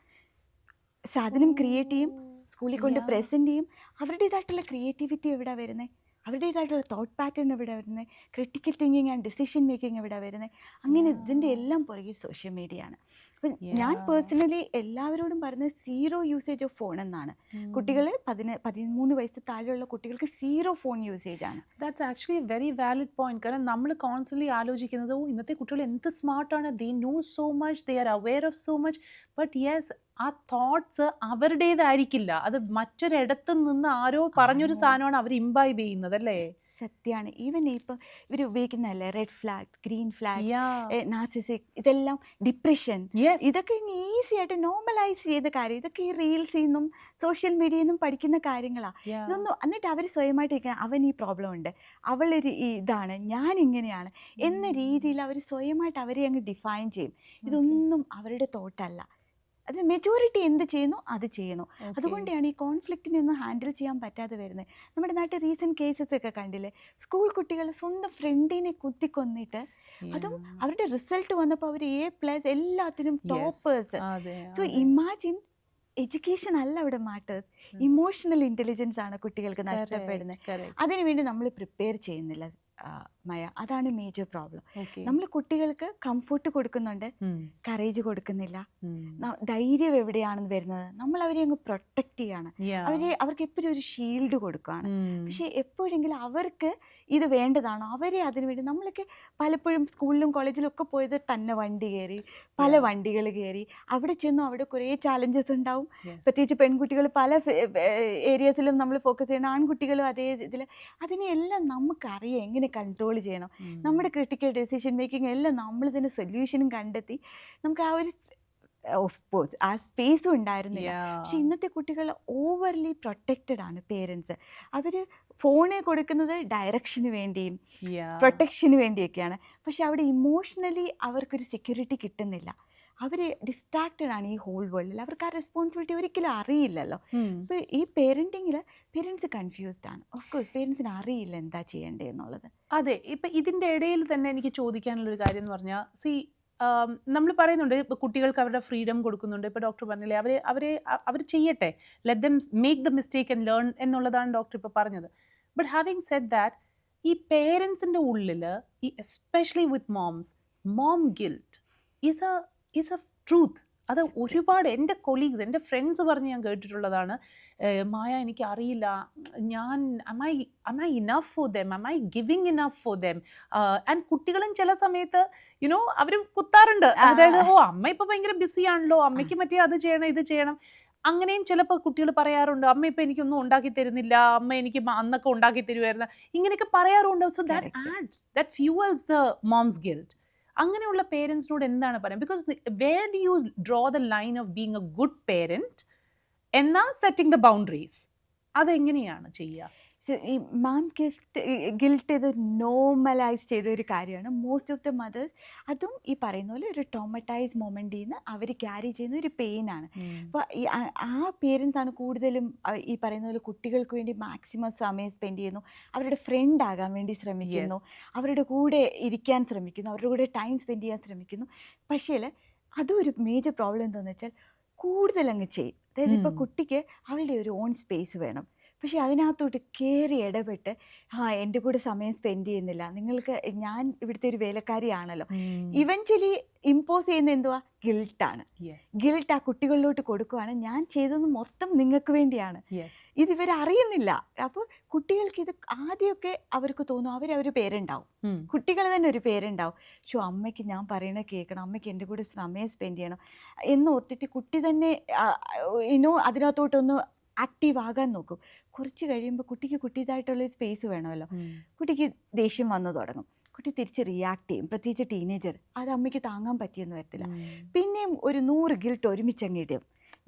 സാധനം ക്രിയേറ്റ് ചെയ്യും, സ്കൂളിൽ കൊണ്ട് പ്രസൻറ്റ് ചെയ്യും. അവരുടേതായിട്ടുള്ള ക്രിയേറ്റിവിറ്റി എവിടെ വരുന്നത്, അവരുടേതായിട്ടുള്ള തോട്ട് പാറ്റേൺ എവിടെ വരുന്നത്, critical thinking and decision making എവിടെ വരുന്നത്. അങ്ങനെ ഇതിൻ്റെ എല്ലാം പുറകെ സോഷ്യൽ മീഡിയ ആണ്. അപ്പം ഞാൻ പേഴ്സണലി എല്ലാവരോടും പറയുന്നത് 0 യൂസേജ് ഓഫ് ഫോൺ എന്നാണ്. കുട്ടികൾ 13 വയസ്സ് താഴെയുള്ള കുട്ടികൾക്ക് 0 ഫോൺ യൂസേജ് ആണ്. That's actually a very valid point. കാരണം നമ്മൾ കോൺസ്റ്റന്റ്ലി ആലോചിക്കുന്നത് ഇന്നത്തെ കുട്ടികൾ എന്ത് സ്മാർട്ടാണ്, they know so much, they are aware of so much. But yes, ആ തോട്ട്സ് അവരുടേതായിരിക്കില്ല, അത് മറ്റൊരിടത്ത് നിന്ന് ആരോ പറഞ്ഞൊരു സാധനമാണ് അവർ ഇംബൈബ് ചെയ്യുന്നത് അല്ലേ? സത്യമാണ്. ഈവൻ ഇപ്പം ഇവർ ഉപയോഗിക്കുന്നതല്ലേ റെഡ് ഫ്ലാഗ്, ഗ്രീൻ ഫ്ലാഗ്, നാർസിസിക്, ഇതെല്ലാം ഡിപ്രഷൻ, ഇതൊക്കെ ഈസി ആയിട്ട് നോർമലൈസ് ചെയ്ത കാര്യം. ഇതൊക്കെ ഈ റീൽസിൽ നിന്നും സോഷ്യൽ മീഡിയയിൽ നിന്നും പഠിക്കുന്ന കാര്യങ്ങളാണ്. ഇതൊന്നും എന്നിട്ട് അവർ സ്വയമായിട്ട് ഇരിക്കുക, അവൻ ഈ പ്രോബ്ലം ഉണ്ട്, അവളൊരു ഇതാണ്, ഞാൻ ഇങ്ങനെയാണ് എന്ന രീതിയിൽ അവർ സ്വയമായിട്ട് അവരെ അങ്ങ് ഡിഫൈൻ ചെയ്യും. ഇതൊന്നും അവരുടെ തോട്ടല്ല. അത് മെജോറിറ്റി എന്ത് ചെയ്യുന്നു അത് ചെയ്യണു. അതുകൊണ്ടാണ് ഈ കോൺഫ്ലിക്റ്റിനൊന്നും ഹാൻഡിൽ ചെയ്യാൻ പറ്റാതെ വരുന്നത്. നമ്മുടെ നാട്ടിൽ റീസെൻറ്റ് കേസസ് ഒക്കെ കണ്ടില്ലേ, സ്കൂൾ കുട്ടികൾ സ്വന്തം ഫ്രണ്ടിനെ കുത്തിക്കൊന്നിട്ട്, അതും അവരുടെ റിസൾട്ട് വന്നപ്പോൾ അവർ A+ എല്ലാത്തിനും ടോപ്പേഴ്സ്. സോ ഇമാജിൻ, എഡ്യൂക്കേഷൻ അല്ല അവിടെ മാറ്റേഴ്സ്, ഇമോഷണൽ ഇൻ്റലിജൻസ് ആണ് കുട്ടികൾക്ക് നഷ്ടപ്പെടുന്നത്. അതിനുവേണ്ടി നമ്മൾ പ്രിപ്പയർ ചെയ്യുന്നില്ല മയ, അതാണ് മേജർ പ്രോബ്ലം. നമ്മൾ കുട്ടികൾക്ക് കംഫർട്ട് കൊടുക്കുന്നുണ്ട്, കറേജ് കൊടുക്കുന്നില്ല. ധൈര്യം എവിടെയാണെന്ന് വരുന്നത്, നമ്മൾ അവരെ അങ്ങ് പ്രൊട്ടക്റ്റ് ചെയ്യാണ്, അവർക്ക് എപ്പോഴും ഒരു ഷീൽഡ് കൊടുക്കുകയാണ്. പക്ഷെ എപ്പോഴെങ്കിലും അവർക്ക് ഇത് വേണ്ടതാണോ, അവരെ അതിനുവേണ്ടി നമ്മളൊക്കെ പലപ്പോഴും സ്കൂളിലും കോളേജിലും ഒക്കെ പോയത് തന്നെ വണ്ടി കയറി, പല വണ്ടികൾ കയറി, അവിടെ ചെന്നു അവിടെ കുറേ ചാലഞ്ചസ് ഉണ്ടാവും. പ്രത്യേകിച്ച് പെൺകുട്ടികൾ പല ഏരിയസിലും നമ്മൾ ഫോക്കസ് ചെയ്യണം, ആൺകുട്ടികളും അതേ ഇതിൽ. അതിനെല്ലാം നമുക്കറിയാം എങ്ങനെ കൺട്രോൾ ചെയ്യണം. നമ്മുടെ ക്രിട്ടിക്കൽ ഡെസിഷൻ മേക്കിംഗ് എല്ലാം നമ്മളിതിന് സൊല്യൂഷനും കണ്ടെത്തി നമുക്ക് ആ ഒരു ഓഫ് കോഴ്സ് ആ സ്പേസും ഉണ്ടായിരുന്നില്ല. പക്ഷെ ഇന്നത്തെ കുട്ടികൾ ഓവർലി പ്രൊട്ടക്റ്റഡ് ആണ്. പേരൻസ് അവർ ഫോണ് കൊടുക്കുന്നത് ഡയറക്ഷന് വേണ്ടിയും പ്രൊട്ടക്ഷന് വേണ്ടിയൊക്കെയാണ്. പക്ഷെ അവിടെ ഇമോഷണലി അവർക്കൊരു സെക്യൂരിറ്റി കിട്ടുന്നില്ല. അവർ ഡിസ്ട്രാക്റ്റഡ് ആണ് ഈ ഹോൾ വേൾഡിൽ. അവർക്ക് ആ റെസ്പോൺസിബിലിറ്റി ഒരിക്കലും അറിയില്ലല്ലോ. ഇപ്പോൾ ഈ പേരൻറ്റിങ്ങിൽ പേരൻസ് കൺഫ്യൂസ്ഡ് ആണ്. ഓഫ് കോഴ്സ് പേരൻസിന് അറിയില്ല എന്താ ചെയ്യേണ്ടതെന്നുള്ളത്. അതെ, ഇപ്പം ഇതിൻ്റെ ഇടയിൽ തന്നെ എനിക്ക് ചോദിക്കാനുള്ളൊരു കാര്യം എന്ന് പറഞ്ഞാൽ, നമ്മൾ പറയുന്നുണ്ട് ഇപ്പോൾ കുട്ടികൾക്ക് അവരുടെ ഫ്രീഡം കൊടുക്കുന്നുണ്ട്. ഇപ്പോൾ ഡോക്ടർ പറഞ്ഞില്ലേ, അവർ ചെയ്യട്ടെ, let them make the mistake and learn എന്നുള്ളതാണ് ഡോക്ടർ ഇപ്പോൾ പറഞ്ഞത്. ബട്ട് ഹാവിങ് സെഡ് ദാറ്റ്, ഈ പേരൻസിൻ്റെ ഉള്ളിൽ ഈ especially with mom guilt, is a truth. അത് ഒരുപാട് എൻ്റെ കൊളീഗ്സ്, എൻ്റെ ഫ്രണ്ട്സ് പറഞ്ഞ് ഞാൻ കേട്ടിട്ടുള്ളതാണ്. മായ എനിക്ക് അറിയില്ല, ഞാൻ am I enough for them, am I giving enough for them? And കുട്ടികളും ചില സമയത്ത് അവർ കുത്താറുണ്ട്. അതായത് അമ്മ ഇപ്പൊ ഭയങ്കര ബിസി ആണല്ലോ, അമ്മയ്ക്ക് മറ്റേ അത് ചെയ്യണം ഇത് ചെയ്യണം. അങ്ങനെയും ചിലപ്പോൾ കുട്ടികൾ പറയാറുണ്ട്, അമ്മ ഇപ്പൊ എനിക്കൊന്നും ഉണ്ടാക്കി തരുന്നില്ല, അമ്മ എനിക്ക് അന്നൊക്കെ ഉണ്ടാക്കി തരുമായിരുന്നു, ഇങ്ങനെയൊക്കെ പറയാറുണ്ട്. So that fuels the mom's guilt. അങ്ങനെയുള്ള പേരൻസിനോട് എന്താണ് പറയുക? Because where do you draw the line of being a good parent എന്നാ സെറ്റിംഗ് ദ ബൗണ്ടറീസ്? അതെങ്ങനെയാണ് ചെയ്യുക? സോ ഈ മാം ഗിൽട്ട് ഇത് നോർമലൈസ് ചെയ്ത ഒരു കാര്യമാണ്. മോസ്റ്റ് ഓഫ് ദ മദേഴ്സ് അതും ഈ പറയുന്ന പോലെ ഒരു ട്രോമറ്റൈസ് മൊമെൻറ്റിൽ നിന്ന് അവർ ക്യാരി ചെയ്യുന്ന ഒരു പെയിനാണ്. അപ്പോൾ ആ പേരൻസ് ആണ് കൂടുതലും ഈ പറയുന്ന പോലെ കുട്ടികൾക്ക് വേണ്ടി മാക്സിമം സമയം സ്പെൻഡ് ചെയ്യുന്നു, അവരുടെ ഫ്രണ്ട് ആകാൻ വേണ്ടി ശ്രമിക്കുന്നു, അവരുടെ കൂടെ ഇരിക്കാൻ ശ്രമിക്കുന്നു, അവരുടെ കൂടെ ടൈം സ്പെൻഡ് ചെയ്യാൻ ശ്രമിക്കുന്നു. പക്ഷേ അതും ഒരു മേജർ പ്രോബ്ലം എന്താണെന്ന് വെച്ചാൽ കൂടുതൽ അങ്ങ് ചെയ്യും. അതായത് ഇപ്പോൾ കുട്ടിക്ക് അവളുടെ ഒരു ഓൺ സ്പേസ് വേണം, പക്ഷേ അതിനകത്തോട്ട് കയറി ഇടപെട്ട് എൻ്റെ കൂടെ സമയം സ്പെൻഡ് ചെയ്യുന്നില്ല, നിങ്ങൾക്ക് ഞാൻ ഇവിടുത്തെ ഒരു വേലക്കാരിയാണല്ലോ, ഇവഞ്ച്വലി ഇമ്പോസ് ചെയ്യുന്ന എന്തുവാ? ഗിൽട്ടാണ്. ഗിൽട്ട് ആ കുട്ടികളിലോട്ട് കൊടുക്കുവാണ്, ഞാൻ ചെയ്തത് മൊത്തം നിങ്ങൾക്ക് വേണ്ടിയാണ്, ഇതിവർ അറിയുന്നില്ല. അപ്പോൾ കുട്ടികൾക്ക് ഇത് ആദ്യമൊക്കെ അവർക്ക് തോന്നും അവരൊരു പേരുണ്ടാവും, കുട്ടികൾ തന്നെ ഒരു പേരുണ്ടാവും. പക്ഷേ അമ്മയ്ക്ക് ഞാൻ പറയണത് കേൾക്കണം, അമ്മയ്ക്ക് എൻ്റെ കൂടെ സമയം സ്പെൻഡ് ചെയ്യണം എന്ന് ഓർത്തിട്ട് കുട്ടി തന്നെ അതിനകത്തോട്ടൊന്ന് ആക്റ്റീവ് ആകാൻ നോക്കും. കുറച്ച് കഴിയുമ്പോൾ കുട്ടിക്ക് കുട്ടിയതായിട്ടുള്ള സ്പേസ് വേണമല്ലോ. കുട്ടിക്ക് ദേഷ്യം വന്നു തുടങ്ങും, കുട്ടി തിരിച്ച് റിയാക്ട് ചെയ്യും. പ്രത്യേകിച്ച് ടീനേജർ, അത് അമ്മയ്ക്ക് താങ്ങാൻ പറ്റിയെന്ന് വരത്തില്ല. പിന്നെയും ഒരു 100 ഗിൽട്ട് ഒരുമിച്ചങ്ങിടും.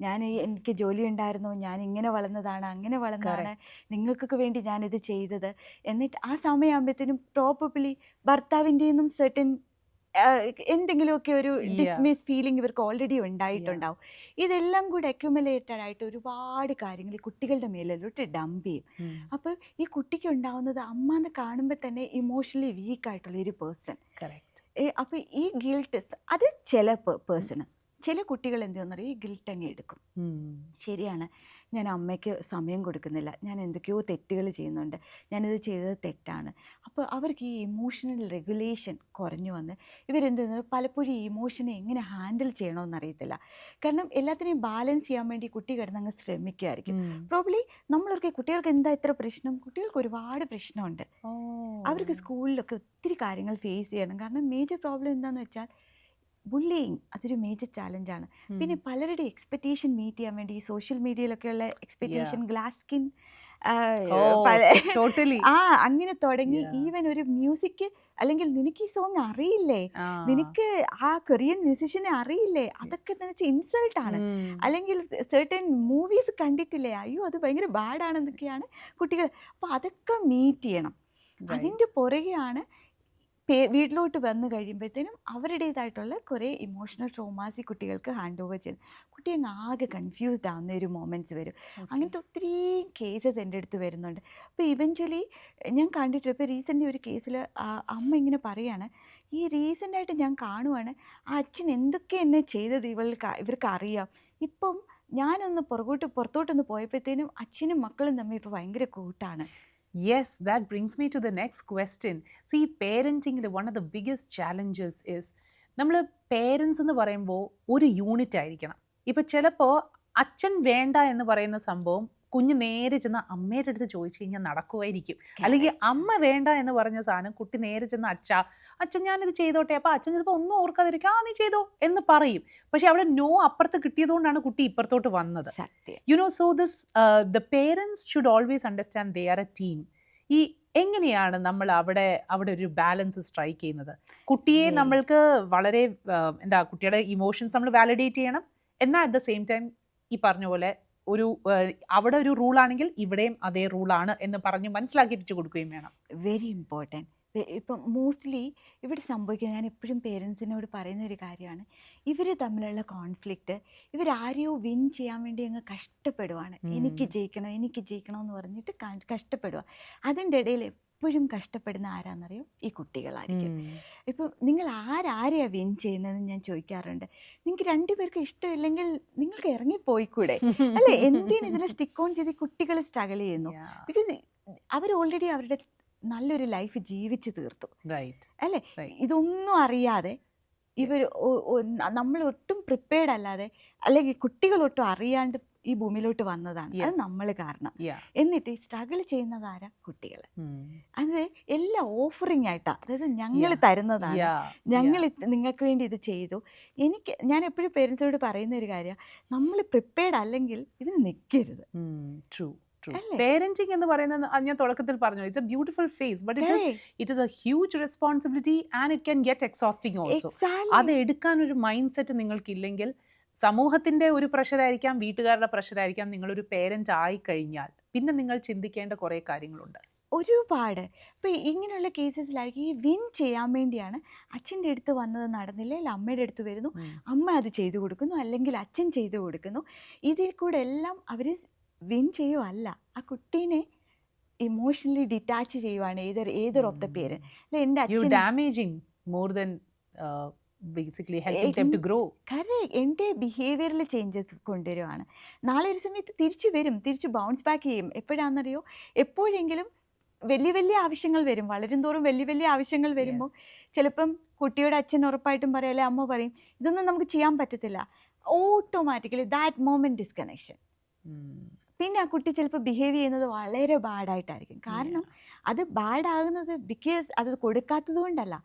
എനിക്ക് ജോലി ഉണ്ടായിരുന്നു, ഞാൻ ഇങ്ങനെ വളർന്നതാണ്, അങ്ങനെ വളർന്നതാണ്, നിങ്ങൾക്കൊക്കെ വേണ്ടി ഞാനിത് ചെയ്തത്. എന്നിട്ട് ആ സമയമാകുമ്പോഴത്തേനും പ്രോബബ്ലി ഭർത്താവിൻ്റെ നിന്നും സെർട്ടൻ എന്തെങ്കിലുമൊക്കെ ഒരു ഡിസ്മിസ് ഫീലിംഗ് ഇവർക്ക് ഓൾറെഡി ഉണ്ടായിട്ടുണ്ടാവും. ഇതെല്ലാം കൂടി അക്യുമുലേറ്റഡ് ആയിട്ട് ഒരുപാട് കാര്യങ്ങൾ ഈ കുട്ടികളുടെ മേലിലോട്ട് ഡംപ് ചെയ്യും. അപ്പോൾ ഈ കുട്ടിക്ക് ഉണ്ടാവുന്നത് അമ്മ എന്ന് കാണുമ്പോൾ തന്നെ ഇമോഷണലി വീക്കായിട്ടുള്ള ഒരു പേഴ്സൺ. അപ്പോൾ ഈ ഗിൽട്ട് അത് ചില പേഴ്സണ്, ചില കുട്ടികൾ എന്ത് ചെയ്യുന്നറിയോ, ഈ ഗിൽട്ട് അങ്ങ് എടുക്കും. ശരിയാണ്, ഞാൻ അമ്മയ്ക്ക് സമയം കൊടുക്കുന്നില്ല, ഞാൻ എന്തൊക്കെയോ തെറ്റുകൾ ചെയ്യുന്നുണ്ട്, ഞാനിത് ചെയ്തത് തെറ്റാണ്. അപ്പോൾ അവർക്ക് ഈ ഇമോഷണൽ റെഗുലേഷൻ കുറഞ്ഞു വന്ന് ഇവരെന്ത് ചെയ്യുന്നത്, പലപ്പോഴും ഈ ഇമോഷനെ എങ്ങനെ ഹാൻഡിൽ ചെയ്യണമെന്നറിയത്തില്ല. കാരണം എല്ലാത്തിനെയും ബാലൻസ് ചെയ്യാൻ വേണ്ടി കുട്ടി കിടന്നങ്ങ് ശ്രമിക്കുമായിരിക്കും. പ്രോബ്ലി നമ്മളൊക്കെ കുട്ടികൾക്ക് എന്താ ഇത്ര പ്രശ്നം, കുട്ടികൾക്ക് ഒരുപാട് പ്രശ്നമുണ്ട്. അവർക്ക് സ്കൂളിലൊക്കെ ഒത്തിരി കാര്യങ്ങൾ ഫേസ് ചെയ്യണം. കാരണം മേജർ പ്രോബ്ലം എന്താണെന്ന് വെച്ചാൽ ബുള്ളിയിങ്, അതൊരു മേജർ ചാലഞ്ചാണ്. പിന്നെ പലരുടെ എക്സ്പെക്റ്റേഷൻ മീറ്റ് ചെയ്യാൻ വേണ്ടി ഈ സോഷ്യൽ മീഡിയയിലൊക്കെയുള്ള എക്സ്പെക്റ്റേഷൻ, ഗ്ലാസ് സ്കിൻ, അങ്ങനെ തുടങ്ങി ഈവൻ ഒരു മ്യൂസിക്, അല്ലെങ്കിൽ നിനക്ക് ഈ സോങ് അറിയില്ലേ, നിനക്ക് ആ കൊറിയൻ മ്യൂസിഷ്യനെ അറിയില്ലേ, അതൊക്കെ എന്ന് വെച്ചാൽ ഇൻസൾട്ടാണ്. അല്ലെങ്കിൽ സെർട്ടൻ മൂവീസ് കണ്ടിട്ടില്ലേ, അയ്യോ അത് ഭയങ്കര ബാഡാണെന്നൊക്കെയാണ് കുട്ടികൾ. അപ്പോൾ അതൊക്കെ മീറ്റ് ചെയ്യണം. അതിൻ്റെ പുറകെയാണ് വീട്ടിലോട്ട് വന്നു കഴിയുമ്പോഴത്തേനും അവരുടേതായിട്ടുള്ള കുറേ ഇമോഷണൽ ട്രോമാസ് ഈ കുട്ടികൾക്ക് ഹാൻഡ് ഓവർ ചെയ്ത് കുട്ടി അങ്ങ് ആകെ കൺഫ്യൂസ്ഡ് ആവുന്ന ഒരു മൊമെൻറ്റ്സ് വരും. അങ്ങനത്തെ ഒത്തിരി കേസസ് എൻ്റെ അടുത്ത് വരുന്നുണ്ട്. അപ്പോൾ ഇവഞ്ച്വലി ഞാൻ കണ്ടിട്ടുണ്ട്. ഇപ്പോൾ റീസെൻ്റ് ഒരു കേസിൽ അമ്മ ഇങ്ങനെ പറയാണ്, ഈ റീസെൻ്റായിട്ട് ഞാൻ കാണുവാണ് ആ അച്ഛൻ എന്തൊക്കെ എന്നെ ചെയ്തത് ഇവർക്ക് അറിയാം. ഇപ്പം ഞാനൊന്ന് പുറത്തോട്ടൊന്ന് പോയപ്പോഴത്തേനും അച്ഛനും മക്കളും തമ്മിൽ ഇപ്പോൾ ഭയങ്കര കൂട്ടാണ്. Yes, that brings me to the next question. See, parenting, one of the biggest challenges is നമ്മൾ പേരൻസ് എന്ന് പറയുമ്പോൾ ഒരു യൂണിറ്റ് ആയിരിക്കണം. ഇപ്പോൾ ചിലപ്പോൾ അച്ഛൻ വേണ്ട എന്ന് പറയുന്ന സംഭവം കുഞ്ഞ് നേരെ ചെന്ന് അമ്മയുടെ അടുത്ത് ചോദിച്ചു കഴിഞ്ഞാൽ നടക്കുമായിരിക്കും. അല്ലെങ്കിൽ അമ്മ വേണ്ട എന്ന് പറഞ്ഞ സാധനം കുട്ടി നേരെ ചെന്ന് അച്ഛൻ ഞാനിത് ചെയ്തോട്ടെ, അപ്പോൾ അച്ഛൻ ചിലപ്പോൾ ഒന്നും ഓർക്കാതിരിക്കും, നീ ചെയ്തോ എന്ന് പറയും. പക്ഷെ അവിടെ നോ അപ്പുറത്ത് കിട്ടിയതുകൊണ്ടാണ് കുട്ടി ഇപ്പുറത്തോട്ട് വന്നത്. So the parents should always understand they are A team. ഈ എങ്ങനെയാണ് നമ്മൾ അവിടെ ഒരു ബാലൻസ് സ്ട്രൈക്ക് ചെയ്യുന്നത്? കുട്ടിയെ നമ്മൾക്ക് വളരെ കുട്ടിയുടെ ഇമോഷൻസ് നമ്മൾ വാലിഡേറ്റ് ചെയ്യണം, എന്നാൽ അറ്റ് ദ സെയിം ടൈം ഈ പറഞ്ഞ പോലെ അവിടെ ഒരു റൂളാണെങ്കിൽ ഇവിടെയും അതേ റൂളാണ് എന്ന് പറഞ്ഞ് മനസ്സിലാക്കിപ്പിച്ചു കൊടുക്കുകയും വേണം. Very important. ഇപ്പം മോസ്റ്റ്ലി ഇവിടെ സംഭവിക്കുന്നത്, ഞാൻ എപ്പോഴും പേരൻസിനോട് പറയുന്ന ഒരു കാര്യമാണ്, ഇവർ തമ്മിലുള്ള കോൺഫ്ലിക്റ്റ് ഇവരാരെയോ വിൻ ചെയ്യാൻ വേണ്ടി അങ്ങ് കഷ്ടപ്പെടുവാണ്. എനിക്ക് ജയിക്കണം എന്ന് പറഞ്ഞിട്ട് കഷ്ടപ്പെടുക. അതിൻ്റെ ഇടയിൽ എപ്പോഴും കഷ്ടപ്പെടുന്ന ആരാന്നറിയോ? ഈ കുട്ടികളായിരിക്കും. ഇപ്പം നിങ്ങൾ ആരെയാണ് വിൻ ചെയ്യുന്നതെന്ന് ഞാൻ ചോദിക്കാറുണ്ട്. നിങ്ങൾക്ക് രണ്ടുപേർക്ക് ഇഷ്ടമില്ലെങ്കിൽ നിങ്ങൾക്ക് ഇറങ്ങിപ്പോയിക്കൂടെ, അല്ലേ? എന്തിനും ഇതിനെ സ്റ്റിക്ക് ഓൺ ചെയ്ത് കുട്ടികൾ സ്ട്രഗിൾ ചെയ്യുന്നു? ബിക്കോസ് അവർ ഓൾറെഡി അവരുടെ നല്ലൊരു ലൈഫ് ജീവിച്ച് തീർത്തു, അല്ലേ? ഇതൊന്നും അറിയാതെ ഇവർ നമ്മൾ ഒട്ടും പ്രിപ്പയർഡ് അല്ലാതെ അല്ലെങ്കിൽ കുട്ടികൾ ഒട്ടും അറിയാണ്ട് ഈ ഭൂമിയിലോട്ട് വന്നതാണ്. അത് Yes. നമ്മൾ കാരണം. Yeah. എന്നിട്ട് ഈ സ്ട്രഗിൾ ചെയ്യുന്നത് ആരാ? കുട്ടികൾ. Hmm. അത് എല്ലാം ഓഫറിങ് ആയിട്ടാണ്. അതായത് ഞങ്ങൾ Yeah. തരുന്നതാണ്. Yeah. ഞങ്ങൾ Yeah. നിങ്ങൾക്ക് വേണ്ടി ഇത് ചെയ്തു. ഞാൻ എപ്പോഴും പേരൻസിനോട് പറയുന്ന ഒരു കാര്യം, നമ്മൾ പ്രിപ്പയർഡ് അല്ലെങ്കിൽ ഇതിന് നിൽക്കരുത്. True. True. അല്ലേ? Parenting എന്ന് പറയുന്നത് ഞാൻ തുടക്കത്തിൽ പറഞ്ഞു, it's a beautiful phase, but it is a huge responsibility and it can get exhausting also. അത് എടുക്കാൻ ഒരു മൈൻഡ് സെറ്റ് നിങ്ങൾക്കില്ലെങ്കിൽ സമൂഹത്തിന്റെ ഒരു പ്രഷറായിരിക്കാം, വീട്ടുകാരുടെ പ്രഷറായിരിക്കാം, നിങ്ങളൊരു പേരന്റ് ആയി കഴിഞ്ഞാൽ പിന്നെ നിങ്ങൾ ചിന്തിക്കേണ്ട കുറേ കാര്യങ്ങളുണ്ട്. ഒരുപാട്. ഇപ്പോൾ ഇങ്ങനെയുള്ള കേസസിലായിരിക്കും ഈ വിൻ ചെയ്യാൻ വേണ്ടിയാണ് അച്ഛൻ്റെ അടുത്ത് വന്നത് നടന്നില്ല, അല്ലെങ്കിൽ അമ്മയുടെ അടുത്ത് വരുന്നു, അമ്മ അത് ചെയ്തു കൊടുക്കുന്നു, അല്ലെങ്കിൽ അച്ഛൻ ചെയ്തു കൊടുക്കുന്നു. ഇതിൽ കൂടെ എല്ലാം അവർ വിൻ ചെയ്യുമല്ല, ആ കുട്ടീനെ ഇമോഷണലി ഡിറ്റാച്ച് ചെയ്യുവാണ് ഏതർ ഓഫ് ദ പേരന്റ്. അല്ലെ എൻ്റെ അച്ഛൻ damaging more than basically helping them to grow. Correct. എൻ്റെ ബിഹേവിയറിൽ ചേഞ്ചസ് കൊണ്ടുവരുവാണ്. നാളെ ഒരു സമയത്ത് തിരിച്ച് ബൗൺസ് ബാക്ക് ചെയ്യും. എപ്പോഴാണെന്നറിയോ? എപ്പോഴെങ്കിലും വലിയ വലിയ ആവശ്യങ്ങൾ വരും. വളരും തോറും വലിയ വലിയ ആവശ്യങ്ങൾ വരുമ്പോൾ ചിലപ്പം കുട്ടിയുടെ അച്ഛൻ ഉറപ്പായിട്ടും പറയും, അല്ലെ അമ്മ പറയും, ഇതൊന്നും നമുക്ക് ചെയ്യാൻ പറ്റത്തില്ല. Automatically that moment disconnection. പിന്നെ ആ കുട്ടി ചിലപ്പോൾ ബിഹേവ് ചെയ്യുന്നത് വളരെ ബാഡായിട്ടായിരിക്കും. കാരണം അത് ബാഡാകുന്നത് ബിക്കോസ് അത് കൊടുക്കാത്തത് കൊണ്ടല്ല,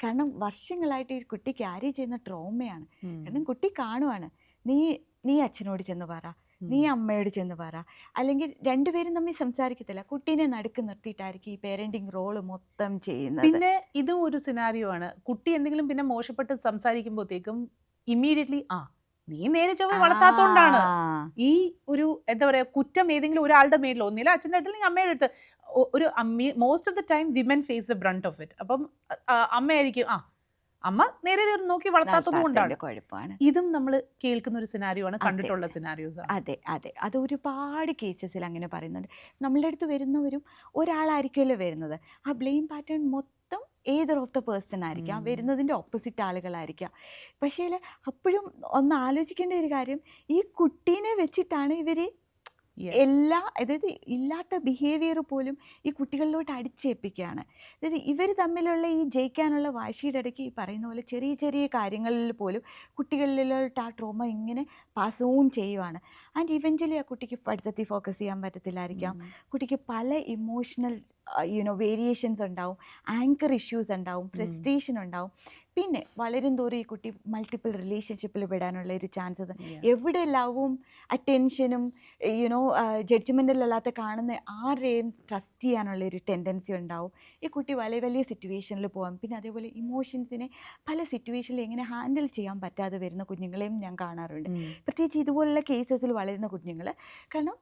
കാരണം വർഷങ്ങളായിട്ട് ഈ കുട്ടി ക്യാരി ചെയ്യുന്ന ട്രോമയാണ്. കാരണം കുട്ടി കാണുവാണ്, നീ അച്ഛനോട് ചെന്ന് പറ, നീ അമ്മയോട് ചെന്ന് പറ, അല്ലെങ്കിൽ രണ്ടുപേരും തമ്മിൽ സംസാരിക്കത്തില്ല, കുട്ടീനെ നടുക്ക് നിർത്തിയിട്ടായിരിക്കും ഈ പേരൻറ്റിങ് റോള് മൊത്തം ചെയ്യുന്നത്. പിന്നെ ഇതും ഒരു സിനാരിയോ ആണ്. കുട്ടി എന്തെങ്കിലും പിന്നെ മോശപ്പെട്ട് സംസാരിക്കുമ്പോഴത്തേക്കും ഇമ്മീഡിയറ്റ്ലി നീ നേരെ ചൊവ്വ വളർത്താത്തോണ്ടാണ് ഈ ഒരു എന്താ പറയാ കുറ്റം ഏതെങ്കിലും ഒരാളുടെ മേലിലോ, ഒന്നില്ല അച്ഛൻ്റെ അടുത്ത് അല്ലെങ്കിൽ അമ്മയുടെ അടുത്ത്. ഒരു most of the time women face the brunt of it. അപ്പം അമ്മയായിരിക്കും അമ്മ നേരെ നോക്കി വളർത്താത്തത് കൊണ്ടാണ് കുഴപ്പമാണ്. ഇതും നമ്മൾ കേൾക്കുന്ന ഒരു സിനാരിയോ ആണ്, കണ്ടിട്ടുള്ള സിനാരിയോസ്. അതെ, അത് ഒരുപാട് കേസസിൽ അങ്ങനെ പറയുന്നുണ്ട്. നമ്മളുടെ അടുത്ത് വരുന്നവരും ഒരാളായിരിക്കുമല്ലോ വരുന്നത്, ആ ബ്ലെയിം പാറ്റേൺ മൊത്തം ഏതർ ഓഫ് ദ പേഴ്സൺ ആയിരിക്കാം, വരുന്നതിൻ്റെ ഓപ്പോസിറ്റ് ആളുകളായിരിക്കാം. പക്ഷേ അപ്പോഴും ഒന്ന് ആലോചിക്കേണ്ട ഒരു കാര്യം, ഈ കുട്ടീനെ വെച്ചിട്ടാണ് ഇവർ അതായത് ഇല്ലാത്ത ബിഹേവിയർ പോലും ഈ കുട്ടികളിലോട്ട് അടിച്ചേൽപ്പിക്കുകയാണ്. അതായത് ഇവർ തമ്മിലുള്ള ഈ ജയിക്കാനുള്ള വാശിയുടെ ഇടയ്ക്ക് ഈ പറയുന്ന പോലെ ചെറിയ ചെറിയ കാര്യങ്ങളിൽ പോലും കുട്ടികളിലോട്ട് ആ ട്രോമ ഇങ്ങനെ പാസ് ഓൺ ചെയ്യുവാണ്. ആൻഡ് ഇവഞ്ച്വലി ആ കുട്ടിക്ക് പഠിത്തത്തിൽ ഫോക്കസ് ചെയ്യാൻ പറ്റത്തില്ലായിരിക്കാം, കുട്ടിക്ക് പല ഇമോഷണൽ വേരിയേഷൻസ് ഉണ്ടാവും, ആങ്കർ ഇഷ്യൂസ് ഉണ്ടാവും, ഫ്രസ്ട്രേഷൻ ഉണ്ടാവും. പിന്നെ വളരും തോറും ഈ കുട്ടി മൾട്ടിപ്പിൾ റിലേഷൻഷിപ്പിൽ വിടാനുള്ള ഒരു ചാൻസസ്, എവിടെ ലവും അറ്റൻഷനും ജഡ്ജ്മെൻറ്റിലല്ലാത്ത കാണുന്ന ആരെയും ട്രസ്റ്റ് ചെയ്യാനുള്ള ഒരു ടെൻഡൻസി ഉണ്ടാവും. ഈ കുട്ടി വലിയ വലിയ സിറ്റുവേഷനിൽ പോകാം. പിന്നെ അതേപോലെ ഇമോഷൻസിനെ പല സിറ്റുവേഷനിൽ എങ്ങനെ ഹാൻഡിൽ ചെയ്യാൻ പറ്റാതെ വരുന്ന കുഞ്ഞുങ്ങളെയും ഞാൻ കാണാറുണ്ട്, പ്രത്യേകിച്ച് ഇതുപോലുള്ള കേസസിൽ വളരുന്ന കുഞ്ഞുങ്ങൾ. കാരണം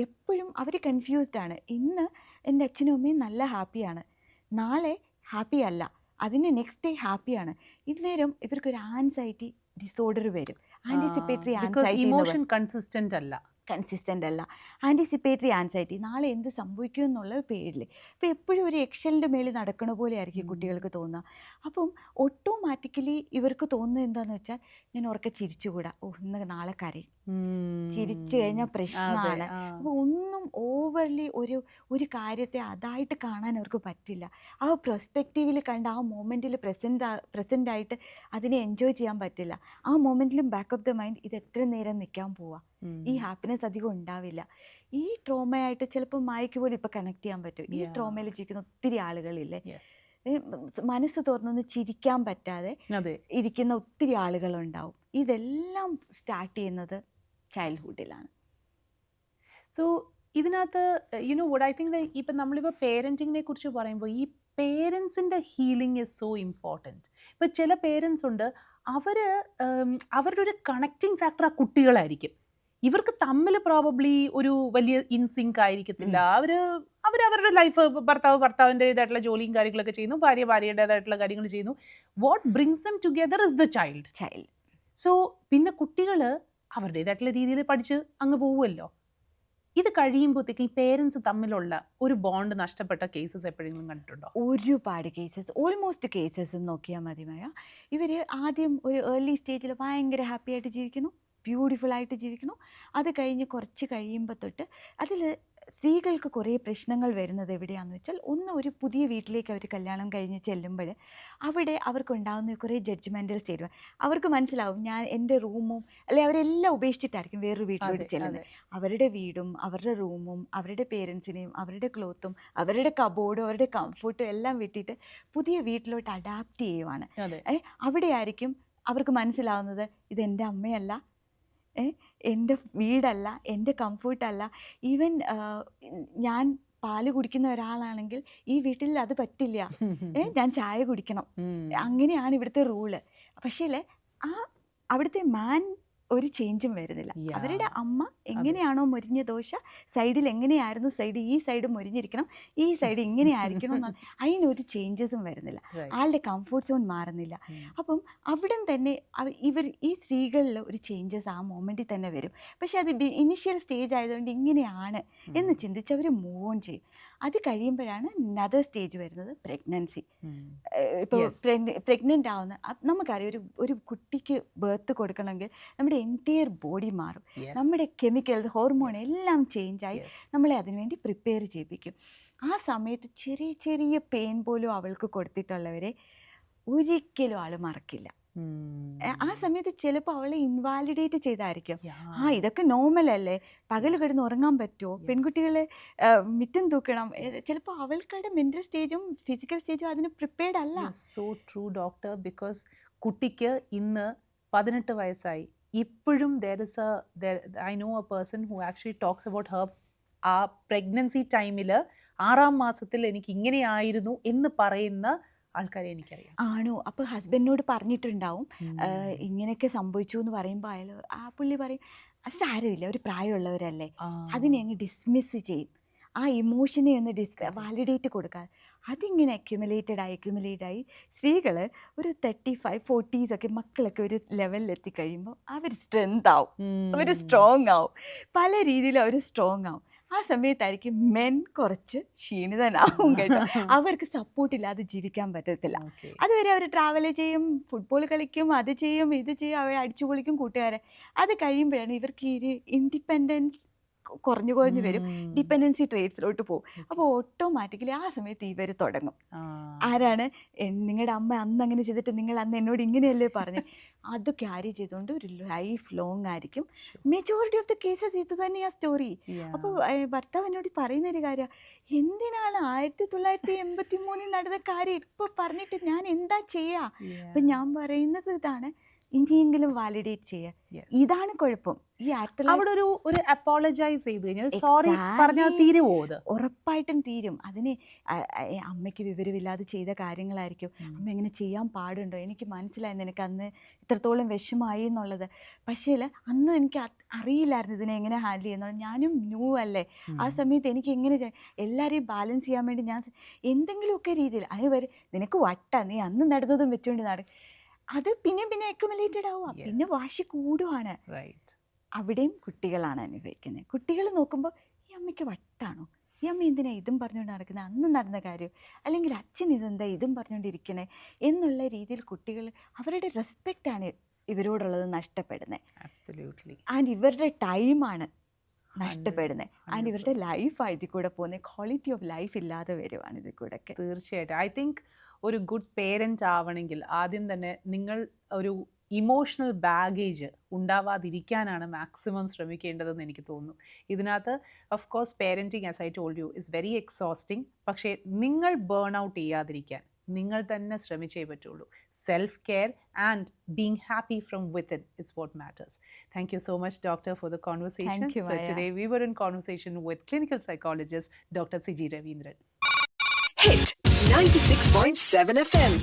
എപ്പോഴും അവർ കൺഫ്യൂസ്ഡ് ആണ്. ഇന്ന് എൻ്റെ അച്ഛനും അമ്മയും നല്ല ഹാപ്പിയാണ്, നാളെ ഹാപ്പി അല്ല, അതിന് നെക്സ്റ്റ് ഡേ ഹാപ്പിയാണ്. ഇന്നേരം ഇവർക്കൊരു ആൻസൈറ്റി ഡിസോർഡർ വരും. ആൻറ്റിസിപ്പേറ്ററി ആൻസൈറ്റി കൺസിസ്റ്റൻ്റ് അല്ല, ആൻറ്റിസിപ്പേറ്ററി ആൻസൈറ്റി, നാളെ എന്ത് സംഭവിക്കും എന്നുള്ള പേരിൽ. അപ്പോൾ എപ്പോഴും ഒരു എക്ഷലിൻ്റെ മേളിൽ നടക്കണ പോലെ ആയിരിക്കും കുട്ടികൾക്ക് തോന്നുക. അപ്പം ഓട്ടോമാറ്റിക്കലി ഇവർക്ക് തോന്നുന്നത് എന്താണെന്ന് വെച്ചാൽ, ഞാൻ ഉറക്കെ ചിരിച്ചുകൂടാ, ഇന്ന് നാളെ കരയും, ചിരിച്ചു കഴിഞ്ഞാൽ പ്രശ്നമാണ്. അപ്പോൾ ഒന്നും ഓവർലി ഒരു കാര്യത്തെ അതായിട്ട് കാണാൻ അവർക്ക് പറ്റില്ല. ആ പെർസ്പെക്റ്റീവിൽ കണ്ട് ആ മൊമെൻറ്റിൽ പ്രസൻ്റായിട്ട് അതിനെ എൻജോയ് ചെയ്യാൻ പറ്റില്ല. ആ മൊമെൻറ്റിലും ബാക്ക് ഓഫ് ദ മൈൻഡ് ഇത് എത്ര നേരം നിൽക്കാൻ പോവാ, ഈ ഹാപ്പിനെസ് അധികം ഉണ്ടാവില്ല. ഈ ട്രോമയായിട്ട് ചിലപ്പോൾ മായയ്ക്ക് പോലും ഇപ്പോൾ കണക്ട് ചെയ്യാൻ പറ്റും. ഈ ട്രോമയിൽ ജീവിക്കുന്ന ഒത്തിരി ആളുകളില്ലേ, മനസ്സ് തുറന്നൊന്ന് ചിരിക്കാൻ പറ്റാതെ ഇരിക്കുന്ന ഒത്തിരി ആളുകളുണ്ടാവും. ഇതെല്ലാം സ്റ്റാർട്ട് ചെയ്യുന്നത് ചൈൽഡ്ഹുഡിലാണ്. സോ ഇതിനകത്ത് വോട്ട് ഐ തിങ്ക് ഇപ്പം നമ്മളിപ്പോൾ പേരൻറ്റിങ്ങിനെ കുറിച്ച് പറയുമ്പോൾ ഈ പേരൻസിൻ്റെ ഹീലിംഗ് ഈസ് സോ ഇമ്പോർട്ടൻറ്റ്. ഇപ്പം ചില പേരൻസ് ഉണ്ട്, അവരുടെ ഒരു കണക്റ്റിംഗ് ഫാക്ടർ ആ കുട്ടികളായിരിക്കും. ഇവർക്ക് തമ്മിൽ പ്രോബബ്ലി ഒരു വലിയ ഇൻസിങ്ക് ആയിരിക്കത്തില്ല. അവരവരുടെ ലൈഫ്, ഭർത്താവിൻ്റെതായിട്ടുള്ള ജോലിയും കാര്യങ്ങളൊക്കെ ചെയ്യുന്നു, ഭാര്യയുടേതായിട്ടുള്ള കാര്യങ്ങൾ ചെയ്യുന്നു. What brings dum together is the child. So പിന്നെ കുട്ടികൾ അവരുടേതായിട്ടുള്ള രീതിയിൽ പഠിച്ച് അങ്ങ് പോവുമല്ലോ. ഇത് കഴിയുമ്പോഴത്തേക്ക് ഈ പേരൻസ് തമ്മിലുള്ള ഒരു ബോണ്ട് നഷ്ടപ്പെട്ട കേസസ് എപ്പോഴെങ്കിലും കണ്ടിട്ടുണ്ടോ? ഒരുപാട് കേസസ്, ഓൾമോസ്റ്റ് കേസസ് നോക്കിയാൽ മതി മായ. ഇവർ ആദ്യം ഒരു ഏർലി സ്റ്റേജിൽ ഭയങ്കര ഹാപ്പി ആയിട്ട് ജീവിക്കുന്നു, ബ്യൂട്ടിഫുള്ളായിട്ട് ജീവിക്കുന്നു. അത് കഴിഞ്ഞ് കുറച്ച് കഴിയുമ്പോൾ തൊട്ട് അതിൽ സ്ത്രീകൾക്ക് കുറേ പ്രശ്നങ്ങൾ വരുന്നത് എവിടെയാണെന്ന് വെച്ചാൽ, ഒന്ന് ഒരു പുതിയ വീട്ടിലേക്ക് അവർ കല്യാണം കഴിഞ്ഞ് ചെല്ലുമ്പോൾ അവിടെ അവർക്കുണ്ടാകുന്ന കുറേ ജഡ്ജ്മെൻറ്റൽ സ്റ്റേറ്റ്മെൻറ്റ്. അവർക്ക് മനസ്സിലാവും ഞാൻ എൻ്റെ റൂമും അല്ലെ അവരെല്ലാം ഉപേക്ഷിച്ചിട്ടായിരിക്കും വേറൊരു വീട്ടിലോട്ട് അതെ, ചെല്ലുന്നത്. അവരുടെ വീടും അവരുടെ റൂമും അവരുടെ പേരൻസിനെയും അവരുടെ ക്ലോത്തും അവരുടെ കബോർഡും അവരുടെ കംഫർട്ടും എല്ലാം വിട്ടിട്ട് പുതിയ വീട്ടിലോട്ട് അഡാപ്റ്റ് ചെയ്യുവാണ്. അതെ. അവിടെ ആയിരിക്കും അവർക്ക് മനസ്സിലാവുന്നത് ഇതെൻ്റെ അമ്മയല്ല, എൻ്റെ വീടല്ല, എൻ്റെ കംഫർട്ടല്ല. ഈവൻ ഞാൻ പാല് കുടിക്കുന്ന ഒരാളാണെങ്കിൽ ഈ വീട്ടിൽ അത് പറ്റില്ല, ഞാൻ ചായ കുടിക്കണം, അങ്ങനെയാണ് ഇവിടുത്തെ റൂള്. പക്ഷേ ആ അവിടുത്തെ മാൻ ഒരു ചേഞ്ചും വരുന്നില്ല. അവരുടെ അമ്മ എങ്ങനെയാണോ മൊരിഞ്ഞ ദോശ, സൈഡിൽ എങ്ങനെയായിരുന്നു സൈഡ്, ഈ സൈഡ് മൊരിഞ്ഞിരിക്കണം, ഈ സൈഡ് ഇങ്ങനെ ആയിരിക്കണം എന്നാണ്. അതിനൊരു ചേഞ്ചസും വരുന്നില്ല, ആളുടെ കംഫർട്ട് സോൺ മാറുന്നില്ല. അപ്പം അവിടെ തന്നെ ഈ സ്ത്രീകളിൽ ഒരു ചേഞ്ചസ് ആ മൊമെൻറ്റിൽ തന്നെ വരും. പക്ഷെ അത് ഇനിഷ്യൽ സ്റ്റേജ് ആയതുകൊണ്ട് ഇങ്ങനെയാണ് എന്ന് ചിന്തിച്ച് അവർ മൂവ് ഓൺ ചെയ്യും. അത് കഴിയുമ്പോഴാണ് നദർ സ്റ്റേജ് വരുന്നത്, പ്രഗ്നൻസി. ഇപ്പോൾ പ്രഗ്നൻ്റ് ആവുന്ന നമുക്കറിയാം, ഒരു കുട്ടിക്ക് ബർത്ത് കൊടുക്കണമെങ്കിൽ നമ്മുടെ എൻറ്റയർ ബോഡി മാറും, നമ്മുടെ കെമിക്കൽ ഹോർമോൺ എല്ലാം ചേഞ്ചായി നമ്മളെ അതിനുവേണ്ടി പ്രിപ്പയർ ചെയ്യിപ്പിക്കും. ആ സമയത്ത് ചെറിയ ചെറിയ പെയിൻ പോലും അവൾക്ക് കൊടുത്തിട്ടുള്ളവരെ ഒരിക്കലും ആൾ മറക്കില്ല. ആ സമയത്ത് ചിലപ്പോൾ അവളെ ഇൻവാലിഡേറ്റ് ചെയ്തായിരിക്കും. ഇതൊക്കെ നോർമൽ അല്ലേ, പകൽ കിടന്ന് ഉറങ്ങാൻ പറ്റുമോ, പെൺകുട്ടികളെ മിറ്റം തൂക്കണം. ചിലപ്പോൾ അവൾക്കടെ മെൻ്റൽ സ്റ്റേജും ഫിസിക്കൽ സ്റ്റേജും അതിന് പ്രിപ്പയർഡ് അല്ല. So true doctor. ബിക്കോസ് കുട്ടിക്ക് ഇന്ന് 18 വയസ്സായി, ഇപ്പോഴും I know A person who actually talks about Har ആ പ്രഗ്നൻസി ടൈമിൽ 6ാം മാസത്തിൽ എനിക്ക് ഇങ്ങനെയായിരുന്നു എന്ന് പറയുന്ന ആൾക്കാരെ എനിക്കറിയാം. ആണോ? അപ്പോൾ ഹസ്ബൻഡിനോട് പറഞ്ഞിട്ടുണ്ടാവും ഇങ്ങനെയൊക്കെ സംഭവിച്ചു എന്ന് പറയുമ്പോൾ ആ പുള്ളി പറയും അത് സാരമില്ല, ഒരു പ്രായമുള്ളവരല്ലേ, അതിനെ അങ്ങ് ഡിസ്മിസ് ചെയ്യും. ആ ഇമോഷനെ ഒന്ന് വാലിഡേറ്റ് കൊടുക്കാതെ അതിങ്ങനെ അക്യുമുലേറ്റഡ് ആയി സ്ത്രീകൾ ഒരു 35, 40s ഒക്കെ മക്കളൊക്കെ ഒരു ലെവലിൽ എത്തിക്കഴിയുമ്പോൾ അവർ സ്ട്രെങ്ത് ആവും, അവർ സ്ട്രോങ് ആവും, പല രീതിയിലും അവർ സ്ട്രോങ് ആവും. ആ സമയത്തായിരിക്കും മെൻ കുറച്ച് ക്ഷീണിതനാവും കേട്ടോ. അവർക്ക് സപ്പോർട്ടില്ലാതെ ജീവിക്കാൻ പറ്റത്തില്ല. അതുവരെ അവർ ട്രാവൽ ചെയ്യും, ഫുട്ബോൾ കളിക്കും, അത് ചെയ്യും, ഇത് ചെയ്യും, അവർ അടിച്ചു പൊളിക്കും കൂട്ടുകാരെ. അത് കഴിയുമ്പോഴാണ് ഇവർക്ക് ഈ ഇൻഡിപെൻഡൻസ് കുറഞ്ഞു വരും, ഡിപ്പെൻഡൻസി ട്രേറ്റ്സിലോട്ട് പോകും. അപ്പോൾ ഓട്ടോമാറ്റിക്കലി ആ സമയത്ത് ഇവർ തുടങ്ങും. ആരാണ് നിങ്ങളുടെ അമ്മ അന്ന് അങ്ങനെ ചെയ്തിട്ട് നിങ്ങൾ അന്ന് എന്നോട് ഇങ്ങനെയല്ലേ പറഞ്ഞു, അത് ക്യാരി ചെയ്തുകൊണ്ട് ഒരു ലൈഫ് ലോങ് ആയിരിക്കും. മെജോറിറ്റി ഓഫ് ദ കേസസ് ഇത് തന്നെയാ സ്റ്റോറി. അപ്പോൾ ഭർത്താവ് എന്നോട് പറയുന്നൊരു കാര്യം, എന്തിനാണ് 1983 നടന്ന കാര്യം ഇപ്പോൾ പറഞ്ഞിട്ട് ഞാൻ എന്താ ചെയ്യുക? അപ്പം ഞാൻ പറയുന്നത് ഇതാണ്, ഇനിയെങ്കിലും വാലിഡേറ്റ് ചെയ്യുക. ഇതാണ് കുഴപ്പം. ഈ അവിടെ ഒരു അപ്പോളജൈസ് ചെയ്ത് കഴിഞ്ഞാൽ സോറി പറഞ്ഞാൽ തീരുമോ? അത് ഉറപ്പായിട്ടും തീരും. അതിന് അമ്മയ്ക്ക് വിവരമില്ലാതെ ചെയ്ത കാര്യങ്ങളായിരിക്കും. അമ്മ എങ്ങനെ ചെയ്യാൻ പാടുണ്ടോ, എനിക്ക് മനസ്സിലായി നിനക്ക് അന്ന് ഇത്രത്തോളം വിഷമായി എന്നുള്ളത്. പക്ഷേ അന്ന് എനിക്ക് അറിയില്ലായിരുന്നു ഇതിനെ എങ്ങനെ ഹാൻഡിൽ ചെയ്യുന്നത്. ഞാനും ന്യൂ അല്ലേ. ആ സമയത്ത് എനിക്ക് എങ്ങനെ എല്ലാവരെയും ബാലൻസ് ചെയ്യാൻ വേണ്ടി ഞാൻ എന്തെങ്കിലുമൊക്കെ രീതിയിൽ അതിന് വരെ നിനക്ക് വട്ട, നീ അന്ന് നടന്നതും വെച്ചുകൊണ്ട് അത് പിന്നെ അക്യുമുലേറ്റഡ് ആവുക, പിന്നെ വാശി കൂടുവാണ്. അവിടെയും കുട്ടികളാണ് അനുഭവിക്കുന്നത്. കുട്ടികൾ നോക്കുമ്പോൾ ഈ അമ്മയ്ക്ക് വട്ടാണോ, ഈ അമ്മ എന്തിനാ ഇതും പറഞ്ഞുകൊണ്ട് നടക്കുന്നത്, അന്ന് നടന്ന കാര്യം, അല്ലെങ്കിൽ അച്ഛൻ ഇതെന്താ ഇതും പറഞ്ഞുകൊണ്ടിരിക്കണേ എന്നുള്ള രീതിയിൽ കുട്ടികൾ അവരുടെ റെസ്പെക്റ്റാണ് ഇവരോടുള്ളത് നഷ്ടപ്പെടുന്നത്. ആൻഡ് ഇവരുടെ ടൈമാണ് നഷ്ടപ്പെടുന്നത്. ആൻഡ് ഇവരുടെ ലൈഫാണ് ഇതിൽ കൂടെ പോകുന്നത്. ക്വാളിറ്റി ഓഫ് ലൈഫ് ഇല്ലാതെ വരുവാണ് ഇതിൽ കൂടെ ഒക്കെ. തീർച്ചയായിട്ടും. ഐ തിങ്ക് ഒരു ഗുഡ് പേരൻ്റ് ആവണമെങ്കിൽ ആദ്യം തന്നെ നിങ്ങൾ ഒരു ഇമോഷണൽ ബാഗേജ് ഉണ്ടാവാതിരിക്കാനാണ് മാക്സിമം ശ്രമിക്കേണ്ടതെന്ന് എനിക്ക് തോന്നുന്നു. ഇതിനകത്ത് of course parenting, as I told you, is very exhausting. പക്ഷേ നിങ്ങൾ ബേൺ ഔട്ട് ചെയ്യാതിരിക്കാൻ നിങ്ങൾ തന്നെ ശ്രമിച്ചേ പറ്റുള്ളൂ. Self care and being happy from within is what matters. Thank you so much, Doctor, for the conversation. Thank you, So today we were in conversation with clinical psychologist Dr. C.G. Ravindran. Hit 96.7 FM.